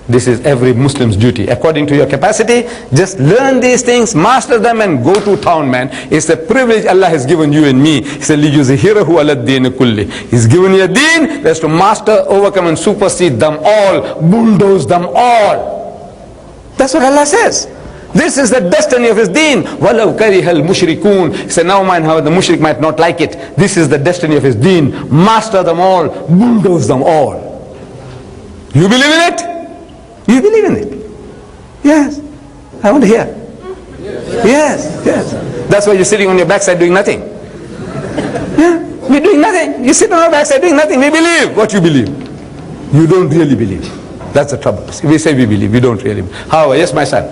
This is every Muslim's duty. According to your capacity, just learn these things, master them and go to town, man. It's a privilege Allah has given you and me. He said, لِيُزْهِرَهُ عَلَى الدِّينِ كُلِّ. He's given you a deen that's to master, overcome and supersede them all, bulldoze them all. That's what Allah says. This is the destiny of his deen. وَلَوْ كَرِهَ الْمُشْرِكُونَ. He said, never mind how the mushrik might not like it. This is the destiny of his deen. Master them all, bulldoze them all. You believe in it? You believe in it? Yes. I want to hear. Yes. That's why you're sitting on your backside doing nothing. Yeah, we're doing nothing. You sit on our backside doing nothing. We believe what you believe. You don't really believe. That's the trouble. If we say we believe, we don't really believe. However, yes, my son.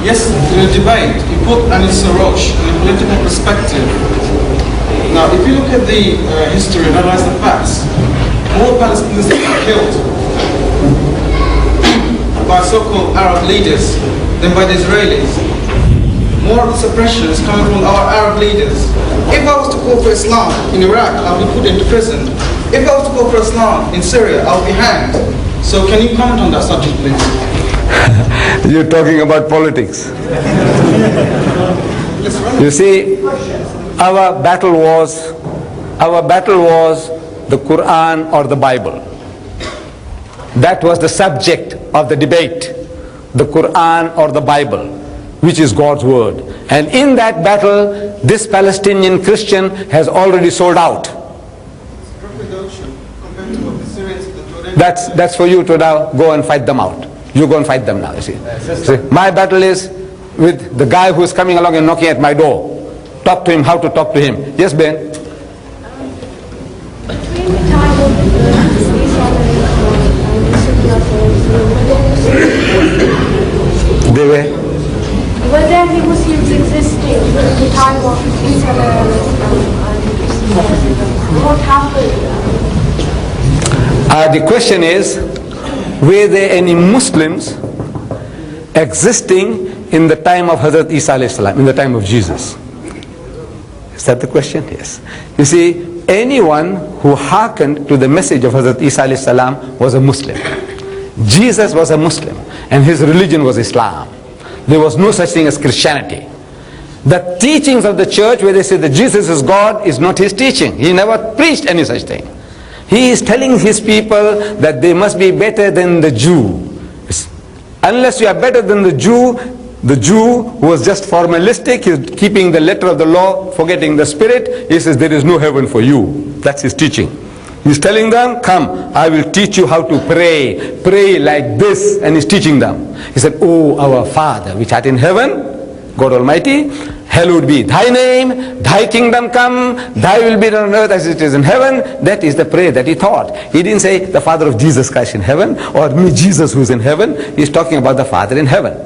Yes, in a debate, he put Anil Sarosh in a political perspective. Now, if you look at the history and analyze the facts, more Palestinians have been killed by so-called Arab leaders than by the Israelis. More of the suppression is coming from our Arab leaders. If I was to call for Islam in Iraq, I'll be put into prison. If I was to call for Islam in Syria, I'll be hanged. So can you comment on that subject, please? You're talking about politics. You see, our battle was the Quran or the Bible. That was the subject of the debate, the Quran or the Bible, which is God's word. And in that battle, this Palestinian Christian has already sold out. That's for you to now go and fight them out. You go and fight them now, you see. My battle is with the guy who is coming along and knocking at my door. Talk to him, how to talk to him. Yes, Ben? Between the time of They were there any Muslims existing at the time of what happened? The question is, were there any Muslims existing in the time of Hazrat Isa alayhi salam, in the time of Jesus? Is that the question? Yes. You see, anyone who hearkened to the message of Hazrat Isa alayhi salam was a Muslim. Jesus was a Muslim and his religion was Islam. There was no such thing as Christianity. The teachings of the church where they say that Jesus is God is not his teaching. He never preached any such thing. He is telling his people that they must be better than the Jew. Unless you are better than the Jew who was just formalistic, he's keeping the letter of the law, forgetting the spirit, he says there is no heaven for you. That's his teaching. He's telling them, come, I will teach you how to pray. Pray like this. And he's teaching them. He said, oh, our Father, which art in heaven, God Almighty, hallowed be thy name, thy kingdom come, thy will be done on earth as it is in heaven. That is the prayer that he taught. He didn't say the Father of Jesus Christ in heaven or me, Jesus, who's in heaven. He's talking about the Father in heaven.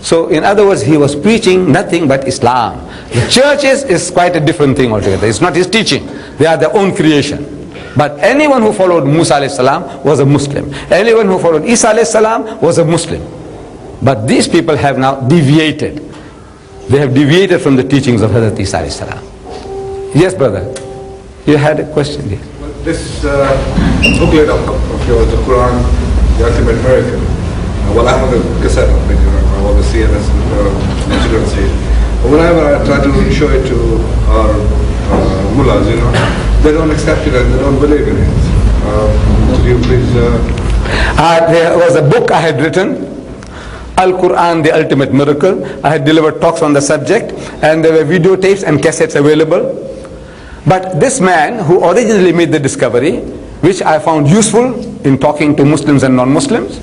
So in other words, he was preaching nothing but Islam. The churches is quite a different thing altogether. It's not his teaching. They are their own creation. But anyone who followed Musa alayhi salam was a Muslim. Anyone who followed Isa alayhi salam was a Muslim. But these people have now deviated. They have deviated from the teachings of Hazrat Isa alayhi salam. Yes, brother. You had a question here. This booklet of yours, the Quran, the Ultimate Miracle, well, I have a cassette of it, I always see it as constituency. Whenever I try to show it to our mullahs, they don't accept it and they don't believe in it. Could you please... There was a book I had written, Al-Quran, the Ultimate Miracle. I had delivered talks on the subject and there were videotapes and cassettes available. But this man who originally made the discovery, which I found useful in talking to Muslims and non-Muslims,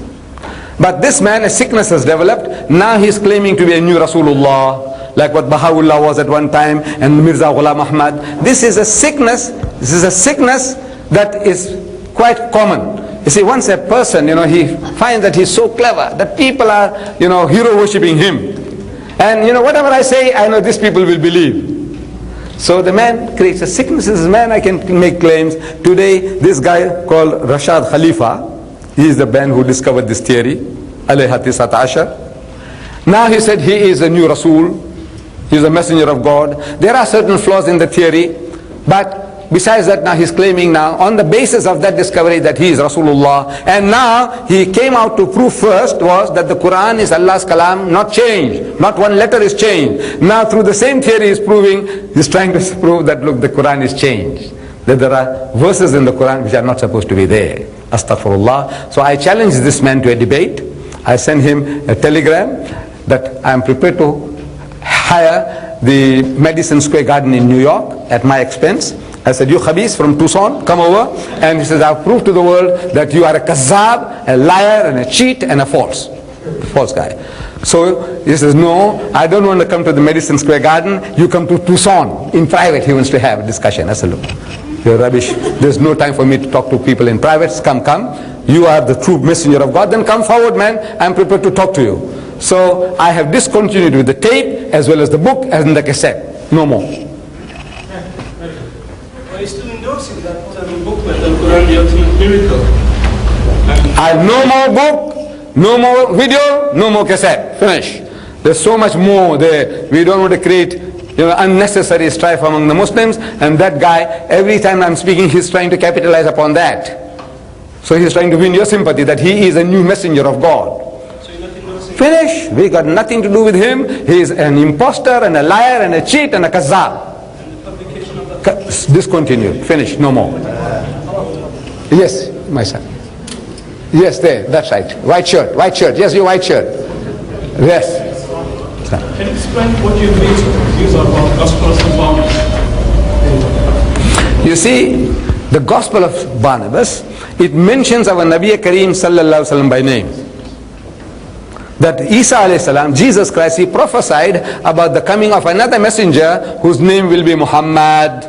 but this man, a sickness has developed. Now he is claiming to be a new Rasulullah, like what Baha'u'llah was at one time, and Mirza Ghulam Ahmad. This is a sickness. This is a sickness that is quite common. You see, once a person, he finds that he's so clever, that people are, hero worshipping him. And, whatever I say, I know these people will believe. So the man creates a sickness. This man, I can make claims. Today, this guy called Rashad Khalifa, he is the man who discovered this theory, alayhi tisat ashar. Now he said he is a new Rasul, he is a messenger of God. There are certain flaws in the theory, but besides that, now he's claiming now on the basis of that discovery that he is Rasulullah. And now he came out to prove first was that the Quran is Allah's kalam, not changed. Not one letter is changed. Now through the same theory he's trying to prove that look, the Quran is changed. That there are verses in the Quran which are not supposed to be there. Astaghfirullah. So I challenged this man to a debate. I sent him a telegram that I am prepared to hire the Madison Square Garden in New York at my expense. I said, you Khabis from Tucson, come over. And he says, I've proved to the world that you are a kazzab, a liar, and a cheat, and a false guy. So he says, no, I don't want to come to the Madison Square Garden. You come to Tucson. In private, he wants to have a discussion. I said, look, you're rubbish. There's no time for me to talk to people in private. Come. You are the true messenger of God. Then come forward, man. I'm prepared to talk to you. So I have discontinued with the tape as well as the book and the cassette. No more. Are you still endorsing that booklet, the Quran, the ultimate miracle? I have no more book, no more video, no more cassette. Finish. There's so much more there. We don't want to create unnecessary strife among the Muslims, and that guy, every time I'm speaking, he's trying to capitalize upon that. So he's trying to win your sympathy that he is a new messenger of God. Finish. We got nothing to do with him. He is an imposter and a liar and a cheat and a kazzab. Discontinued. Finish. No more. Yes, my son. Yes, there. That's right. White shirt. White shirt. Yes, your white shirt. Yes. Can you explain what your views are about Gospel of Barnabas? You see, the Gospel of Barnabas, it mentions our Nabi Kareem sallallahu alaihi wasallam by name. That Isa alayhi salam, Jesus Christ, he prophesied about the coming of another messenger whose name will be Muhammad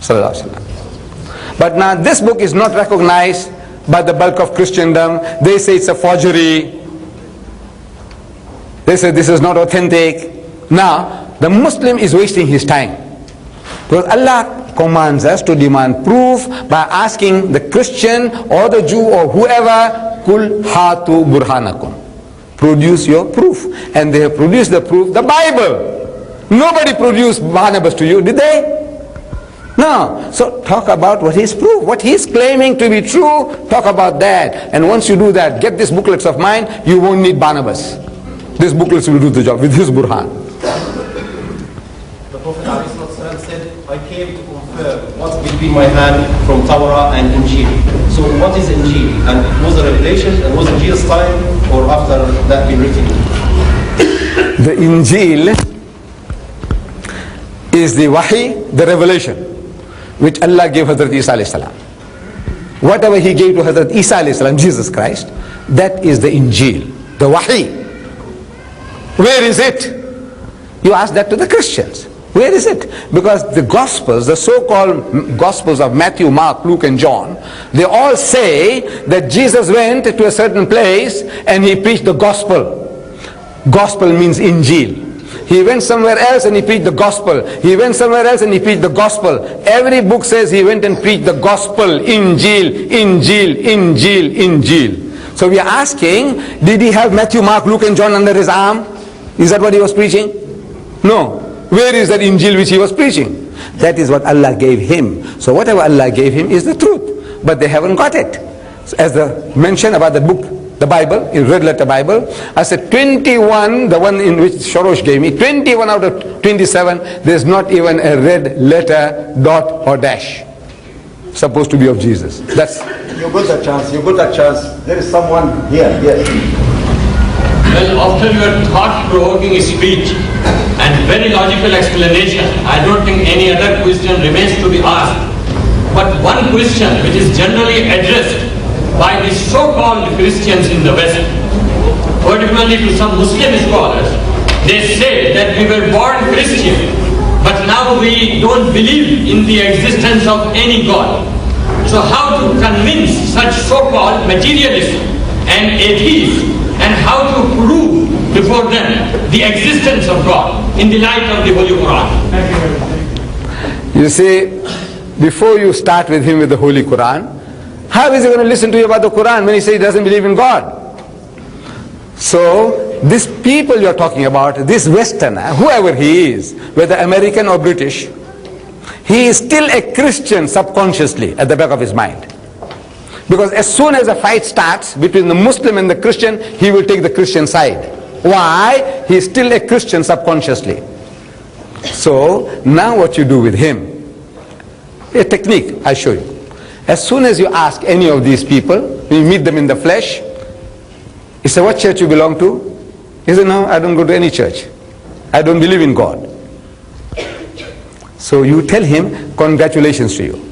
sallallahu alaihi wasallam. But now this book is not recognized by the bulk of Christendom. They say it's a forgery. They say this is not authentic. Now, the Muslim is wasting his time. Because Allah commands us to demand proof by asking the Christian or the Jew or whoever, Kul hatu burhanakum. Produce your proof. And they have produced the proof, the Bible. Nobody produced Barnabas to you, did they? No. So talk about what he's proved. What he's claiming to be true, talk about that. And once you do that, get these booklets of mine, you won't need Barnabas. These booklets will do the job with his burhan. The Prophet ﷺ said, I came to confirm what will be my hand from Torah and Injil. So what is Injil? And was a revelation, and was Injil's time or after that been written? The Injil is the wahi, the revelation, which Allah gave Hazrat Isa alayhi salam. Whatever he gave to Hazrat Isa alayhi salam, Jesus Christ, that is the Injil, the wahi. Where is it? You ask that to the Christians. Where is it? Because the Gospels, the so-called Gospels of Matthew, Mark, Luke and John, they all say that Jesus went to a certain place and he preached the Gospel. Gospel means Injil. He went somewhere else and he preached the Gospel. He went somewhere else and he preached the Gospel. Every book says he went and preached the Gospel. Injil, Injil, Injil, Injil. So we are asking, did he have Matthew, Mark, Luke and John under his arm? Is that what he was preaching? No. Where is that Injil which he was preaching? That is what Allah gave him. So whatever Allah gave him is the truth. But they haven't got it. So as the mention about the book, the Bible, in red letter Bible, I said 21, the one in which Shorosh gave me, 21 out of 27, there's not even a red letter, dot or dash. Supposed to be of Jesus. That's... You got a chance, you got a chance. There is someone here, yes. Well, after your thought-provoking speech and very logical explanation, I don't think any other question remains to be asked. But one question which is generally addressed by the so-called Christians in the West, particularly to some Muslim scholars, they say that we were born Christian, but now we don't believe in the existence of any God. So how to convince such so-called materialists and atheists, and how to prove before them the existence of God in the light of the Holy Quran? You see, before you start with him with the Holy Quran, how is he going to listen to you about the Quran when he says he doesn't believe in God? So, these people you're talking about, this Westerner, whoever he is, whether American or British, he is still a Christian subconsciously at the back of his mind. Because as soon as a fight starts between the Muslim and the Christian, he will take the Christian side. Why? He is still a Christian subconsciously. So, now what you do with him, a technique, I'll show you. As soon as you ask any of these people, you meet them in the flesh, he said, what church you belong to? He said, no, I don't go to any church. I don't believe in God. So you tell him, congratulations to you.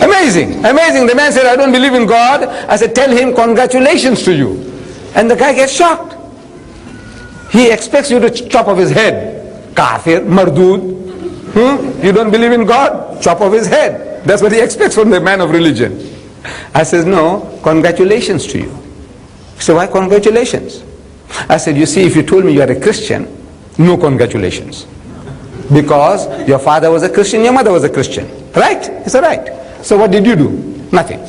Amazing, amazing. The man said, I don't believe in God. I said, tell him congratulations to you. And the guy gets shocked. He expects you to chop off his head. Kafir, mardud. You don't believe in God? Chop off his head. That's what he expects from the man of religion. I says, no, congratulations to you. He said, why congratulations? I said, you see, if you told me you are a Christian, no congratulations. Because your father was a Christian, your mother was a Christian. Right? He said, right. So what did you do? Nothing.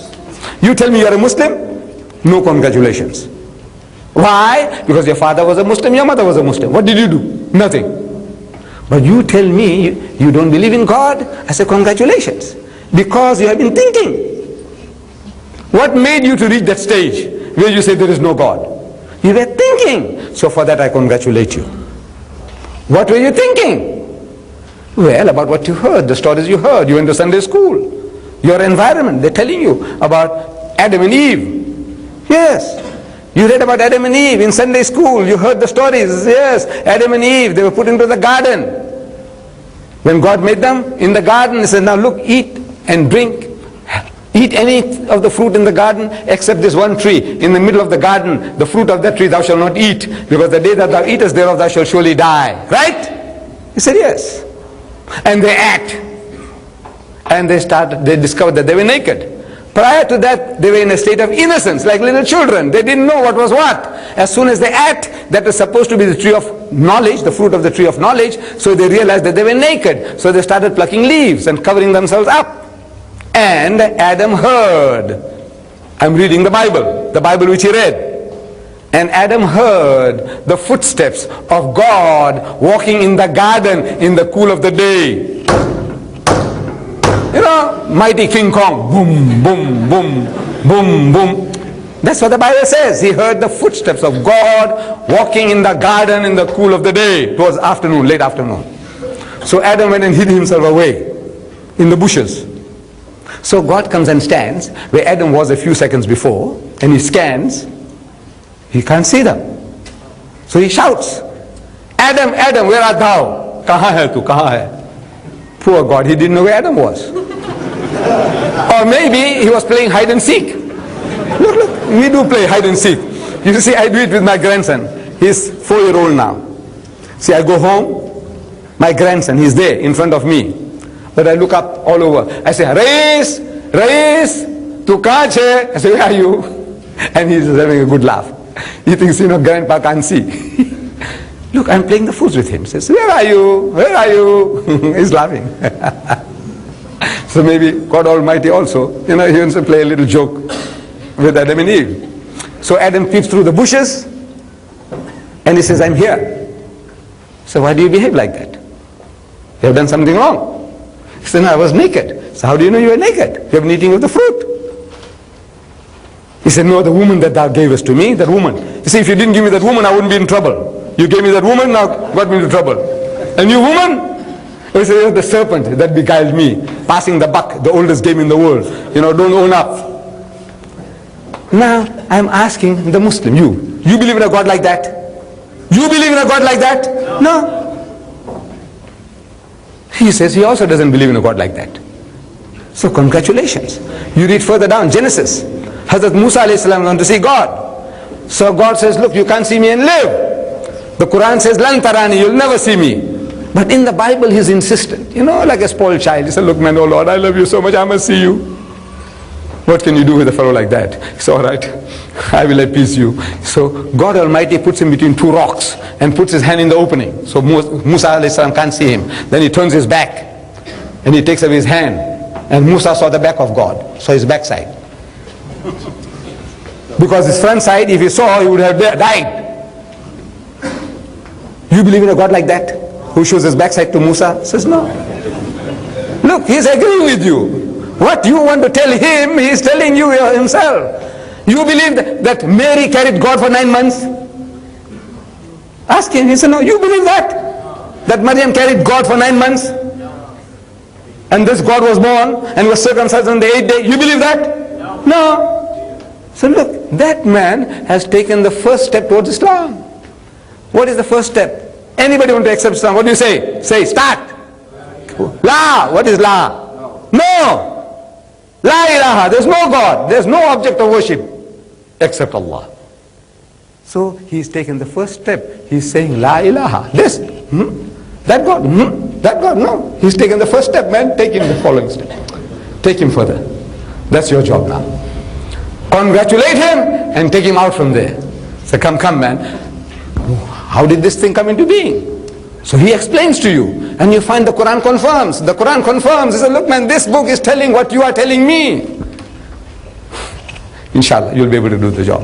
You tell me you are a Muslim, no congratulations. Why? Because your father was a Muslim, your mother was a Muslim. What did you do? Nothing. But you tell me you don't believe in God, I say congratulations. Because you have been thinking. What made you to reach that stage where you say there is no God? You were thinking. So for that I congratulate you. What were you thinking? Well, about what you heard, the stories you heard. You went to Sunday school. Your environment, they're telling you about Adam and Eve. Yes. You read about Adam and Eve in Sunday school. You heard the stories. Yes. Adam and Eve, they were put into the garden. When God made them in the garden, He said, now look, eat and drink. Eat any of the fruit in the garden except this one tree. In the middle of the garden, the fruit of that tree thou shalt not eat. Because the day that thou eatest thereof, thou shalt surely die. Right? He said, yes. And they ate. And they discovered that they were naked. Prior to that, they were in a state of innocence, like little children. They didn't know what was what. As soon as they ate, that was supposed to be the tree of knowledge, the fruit of the tree of knowledge, so they realized that they were naked. So they started plucking leaves and covering themselves up. And Adam heard. I'm reading the Bible which he read. And Adam heard the footsteps of God walking in the garden in the cool of the day. You know, mighty King Kong, boom, boom, boom, boom, boom. That's what the Bible says. He heard the footsteps of God walking in the garden in the cool of the day. It was afternoon, late afternoon. So Adam went and hid himself away in the bushes. So God comes and stands where Adam was a few seconds before, and he scans. He can't see them. So he shouts, Adam, Adam, where art thou? Kahan hai tu, kahan hai? Poor God, he didn't know where Adam was. Or maybe he was playing hide and seek. Look, we do play hide and seek. You see, I do it with my grandson. He's 4-year-old now. See, I go home, my grandson, he's there in front of me. But I look up all over. I say, Rais, Rais, tu kahan hai? I say, where are you? And he's having a good laugh. He thinks, grandpa can't see. Look, I'm playing the fools with him. He says, where are you? Where are you? He's laughing. So maybe God Almighty also, he wants to play a little joke with Adam and Eve. So Adam peeps through the bushes and he says, I'm here. So why do you behave like that? You have done something wrong. He said, no, I was naked. So how do you know you were naked? You have been eating of the fruit. He said, no, the woman that thou gavest to me, that woman. You see, if you didn't give me that woman, I wouldn't be in trouble. You gave me that woman, now got me into trouble. A new woman? He said, you're the serpent that beguiled me, passing the buck, the oldest game in the world. Don't own up. Now, I'm asking the Muslim, you believe in a God like that? You believe in a God like that? No. He says he also doesn't believe in a God like that. So congratulations. You read further down, Genesis. Hazrat Musa alayhi salam wanted to see God. So God says, look, you can't see me and live. The Quran says, Lan tarani, you'll never see me. But in the Bible he's insistent, like a spoiled child. He said, look man, oh Lord, I love you so much, I must see you. What can you do with a fellow like that? He said, all right, I will appease you. So God Almighty puts him between two rocks and puts his hand in the opening. So Musa alayhi salam can't see him. Then he turns his back and he takes away his hand. And Musa saw the back of God, saw his backside. Because his front side, if he saw, he would have died. You believe in a God like that? Who shows his backside to Musa? Says no. Look, he's agreeing with you. What you want to tell him, he's telling you himself. You believe that Mary carried God for 9 months? Ask him. He said, no, you believe that? That Maryam carried God for 9 months? And this God was born and was circumcised on the 8th day. You believe that? No. So look, that man has taken the first step towards Islam. What is the first step? Anybody want to accept Islam? What do you say? Say, start. La. What is la? No. La ilaha. There's no God. There's no object of worship except Allah. So he's taken the first step. He's saying la ilaha. This. That God. That God. No. He's taken the first step, man. Take him the following step. Take him further. That's your job now. congratulate him and take him out from there. Say, come, man. How did this thing come into being? So he explains to you, and you find the Quran confirms. The Quran confirms. He says, look man, this book is telling what you are telling me. Inshallah, you'll be able to do the job.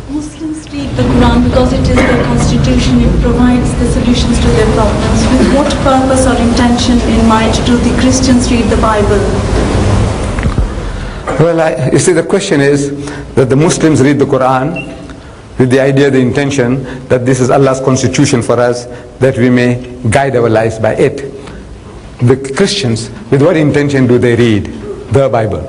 Muslims read the Quran because it is their constitution. It provides the solutions to their problems. With what purpose or intention in mind do the Christians read the Bible? Well, you see, the question is that the Muslims read the Quran with the idea, the intention that this is Allah's constitution for us, that we may guide our lives by it. The Christians, with what intention do they read the Bible?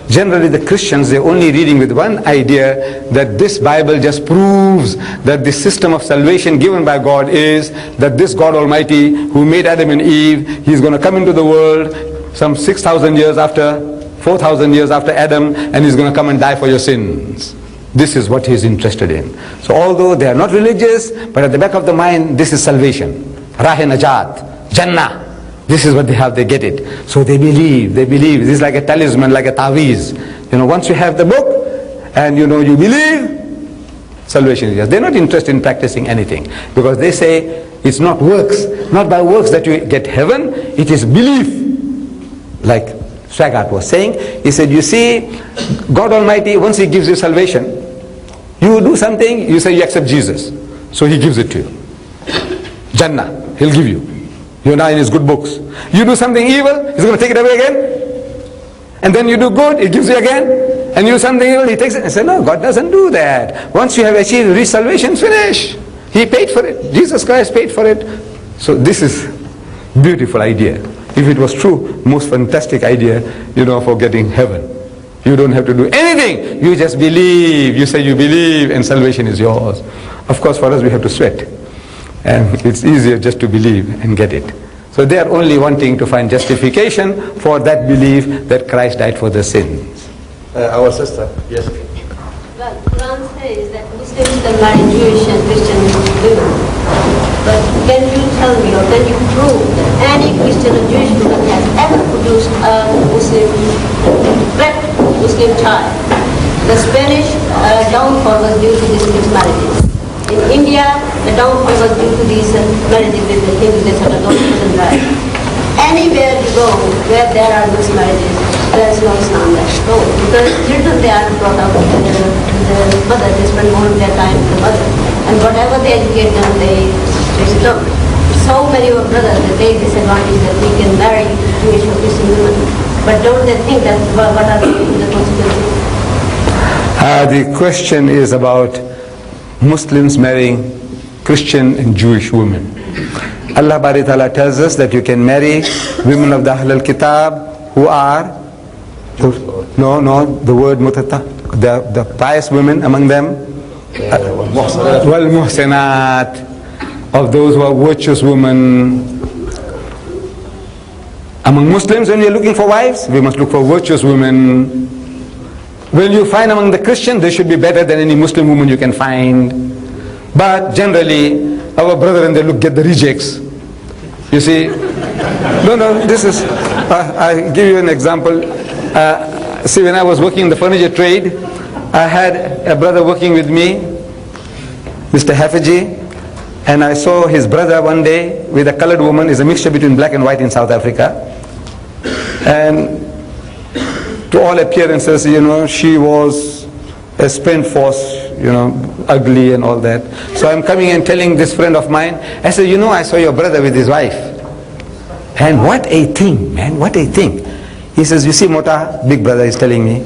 Generally, the Christians, they're only reading with one idea, that this Bible just proves that the system of salvation given by God is that this God Almighty who made Adam and Eve, He's going to come into the world some 6,000 years after 4,000 years after Adam, and He's going to come and die for your sins. This is what He's interested in. So although they are not religious, but at the back of the mind, this is salvation. Rah-e-Najat, Jannah. This is what they have, they get it. So they believe. This is like a talisman, like a taweez. Once you have the book, and you believe, salvation is yours. They're not interested in practicing anything, because they say it's not works, not by works that you get heaven, it is belief. Like Swagat was saying, he said, you see, God Almighty, once He gives you salvation, you do something, you say you accept Jesus, so He gives it to you. Jannah, He'll give you. You're now in His good books. You do something evil, He's going to take it away again. And then you do good, He gives you again. And you do something evil, He takes it. I said, no, God doesn't do that. Once you have achieved reached salvation, finish. He paid for it. Jesus Christ paid for it. So this is beautiful idea. If it was true, most fantastic idea, for getting heaven. You don't have to do anything. You just believe. You say you believe and salvation is yours. Of course, for us, we have to sweat. And it's easier just to believe and get it. So they are only wanting to find justification for that belief that Christ died for their sins. Our sister, yes. Well, Quran says that Muslims can marry Jewish and Christian women. But can you tell me, or can you prove that any Christian or Jewish woman has ever produced a Muslim child? The Spanish downfall was due to these mixed marriages. In India, the downfall was due to these marriages with the Hindus, they said, no, it wasn't right. Anywhere you go where there are mixed marriages, there is no Islam left. No, because children, they are brought up with the mother, they spend more of their time with the mother. And whatever they educate them, they look. So many of our brothers, they take this advantage that we can marry Jewish or Christian women. But don't they think that what are the consequences? The question is about Muslims marrying Christian and Jewish women. Allah Ta'ala tells us that you can marry women of the Ahl al-Kitab who are, the word mutata, the pious women among them, wal-muhsinat, of those who are virtuous women. Among Muslims, when we are looking for wives, we must look for virtuous women. When you find among the Christians, they should be better than any Muslim woman you can find. But generally, our brethren, they get the rejects. You see, this is, I give you an example. See, when I was working in the furniture trade, I had a brother working with me, Mr. Hafaji, and I saw his brother one day with a colored woman. It's a mixture between black and white in South Africa. And to all appearances, she was a spent force, ugly and all that. So I'm coming and telling this friend of mine, I said, I saw your brother with his wife. And what a thing, man, what a thing. He says, you see, Mota, big brother is telling me,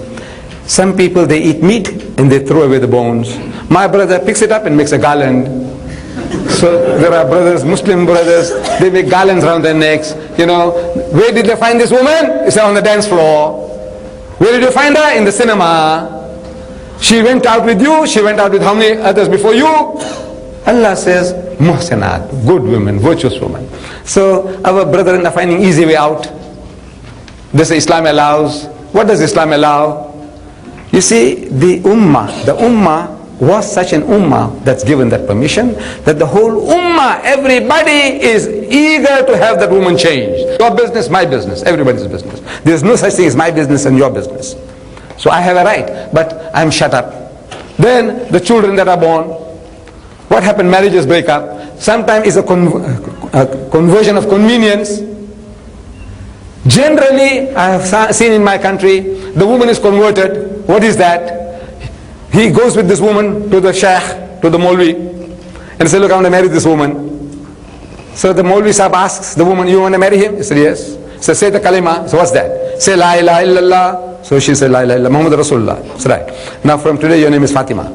some people, they eat meat and they throw away the bones. My brother picks it up and makes a garland. So there are brothers, Muslim brothers, they make garlands around their necks. Where did they find this woman? It's on the dance floor. Where did you find her? In the cinema. She went out with you. She went out with how many others before you? Allah says, muhsinat, good women, virtuous women. So our brethren are finding easy way out. They say Islam allows. What does Islam allow? You see, the ummah was such an ummah that's given that permission, that the whole ummah, everybody is eager to have that woman changed. Your business, my business, everybody's business. There's no such thing as my business and your business. So I have a right, but I'm shut up. Then the children that are born, what happened? Marriages break up. Sometimes it's a conversion of convenience. Generally, I have seen in my country, the woman is converted. What is that? He goes with this woman to the sheikh, to the Maulvi, and says, look, I want to marry this woman. So the Maulvi Sahib asks the woman, you want to marry him? He said, yes. So say the kalima. So what's that? Say la ilaha illallah. So she said, la ilaha illallah, Muhammad Rasulullah. That's right. Now from today your name is Fatima.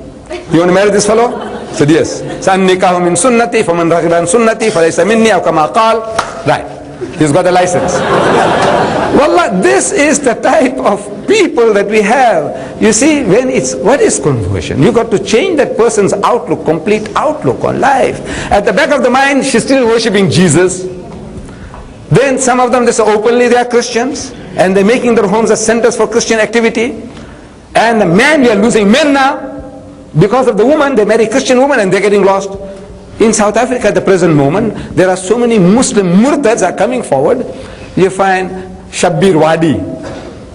You want to marry this fellow? He said, yes. So an-nikahu min sunnati, faman raghiba an sunnati, falaysa minni, aw kama qal. Right. He's got a license. Wallah, this is the type of people that we have. You see, when what is conversion? You got to change that person's outlook, complete outlook on life. At the back of the mind, she's still worshipping Jesus. Then some of them, they say openly they are Christians, and they're making their homes as centers for Christian activity. And the man, we are losing men now. Because of the woman, they marry Christian woman and they're getting lost. In South Africa at the present moment, there are so many Muslim murtads are coming forward. You find Shabbir Wadi,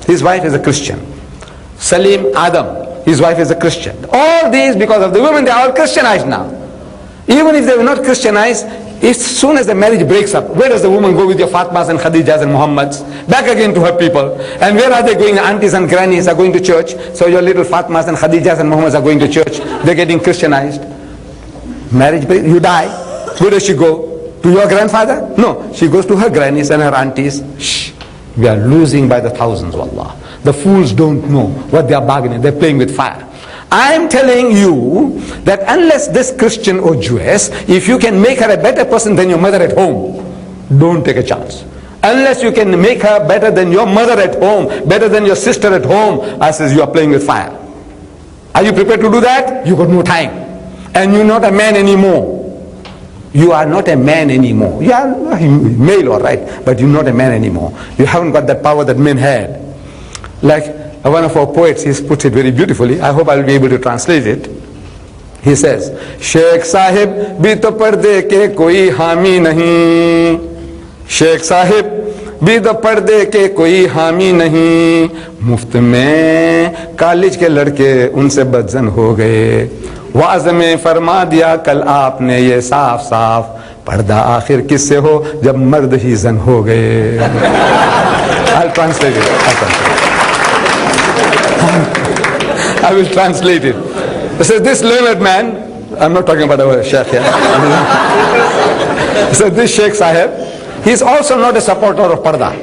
his wife is a Christian. Salim Adam, his wife is a Christian. All these, because of the women, they are all Christianized now. Even if they were not Christianized, as soon as the marriage breaks up, where does the woman go with your Fatmas and Khadijas and Muhammads? Back again to her people. And where are they going? The aunties and grannies are going to church. So your little Fatmas and Khadijas and Muhammads are going to church. They're getting Christianized. Marriage break, you die. Where does she go? To your grandfather? No, she goes to her grannies and her aunties. Shh. We are losing by the thousands, wallah. The fools don't know what they are bargaining. They're playing with fire. I am telling you that unless this Christian or Jewess, if you can make her a better person than your mother at home, don't take a chance. Unless you can make her better than your mother at home, better than your sister at home, I says you are playing with fire. Are you prepared to do that? You got no time. And you're not a man anymore. You are not a man anymore. You are male, all right, but you're not a man anymore. You haven't got that power that men had. Like one of our poets, he's put it very beautifully. I hope I'll be able to translate it. He says, Sheikh Sahib bhi to parde ke koi hami nahi. Sheikh Sahib bhi to parde ke koi hami nahi. Muft mein college ke ladke unse badzan ho gaye. Was में फरमा दिया कल आपने ये साफ साफ पर्दा आखिर किससे हो जब मर्द ही जन हो गए. I'll translate it. I will translate it. So this learned man, I'm not talking about our sheikh here. So this Sheikh Sahib, he's also not a supporter of parda.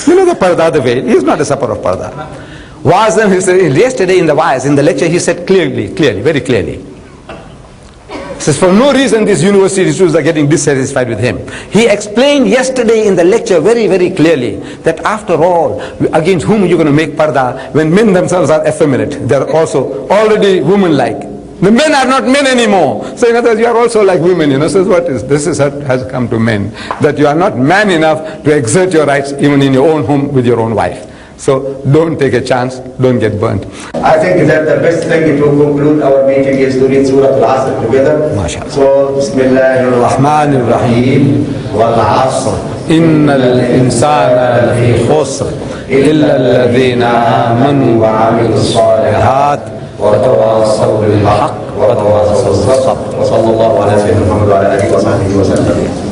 You know the parda, the veil. He's not a supporter of parda. Wazam, he said, yesterday in the wise, in the lecture, he said clearly, very clearly. He says, for no reason these university students are getting dissatisfied with him. He explained yesterday in the lecture very, very clearly that after all, against whom you're going to make parda when men themselves are effeminate. They're also already woman-like. The men are not men anymore. So in other words, you are also like women, you know. So this has come to men. That you are not man enough to exert your rights even in your own home with your own wife. So don't take a chance, don't get burnt. I think that the best thing to conclude our meeting is to read Surah Al-Asr together. MashaAllah. So, Bismillah ar-Rahman ar-Rahim, wal-Asr, Inna al-insana lafi khusr, illa alladhina amanu wa amilu salihat, wa tawasaw bil haqq, wa tawasaw bil sabr. Wa sallallahu ala sayyidina Muhammad wa ala alihi wa sahbihi wa sallam.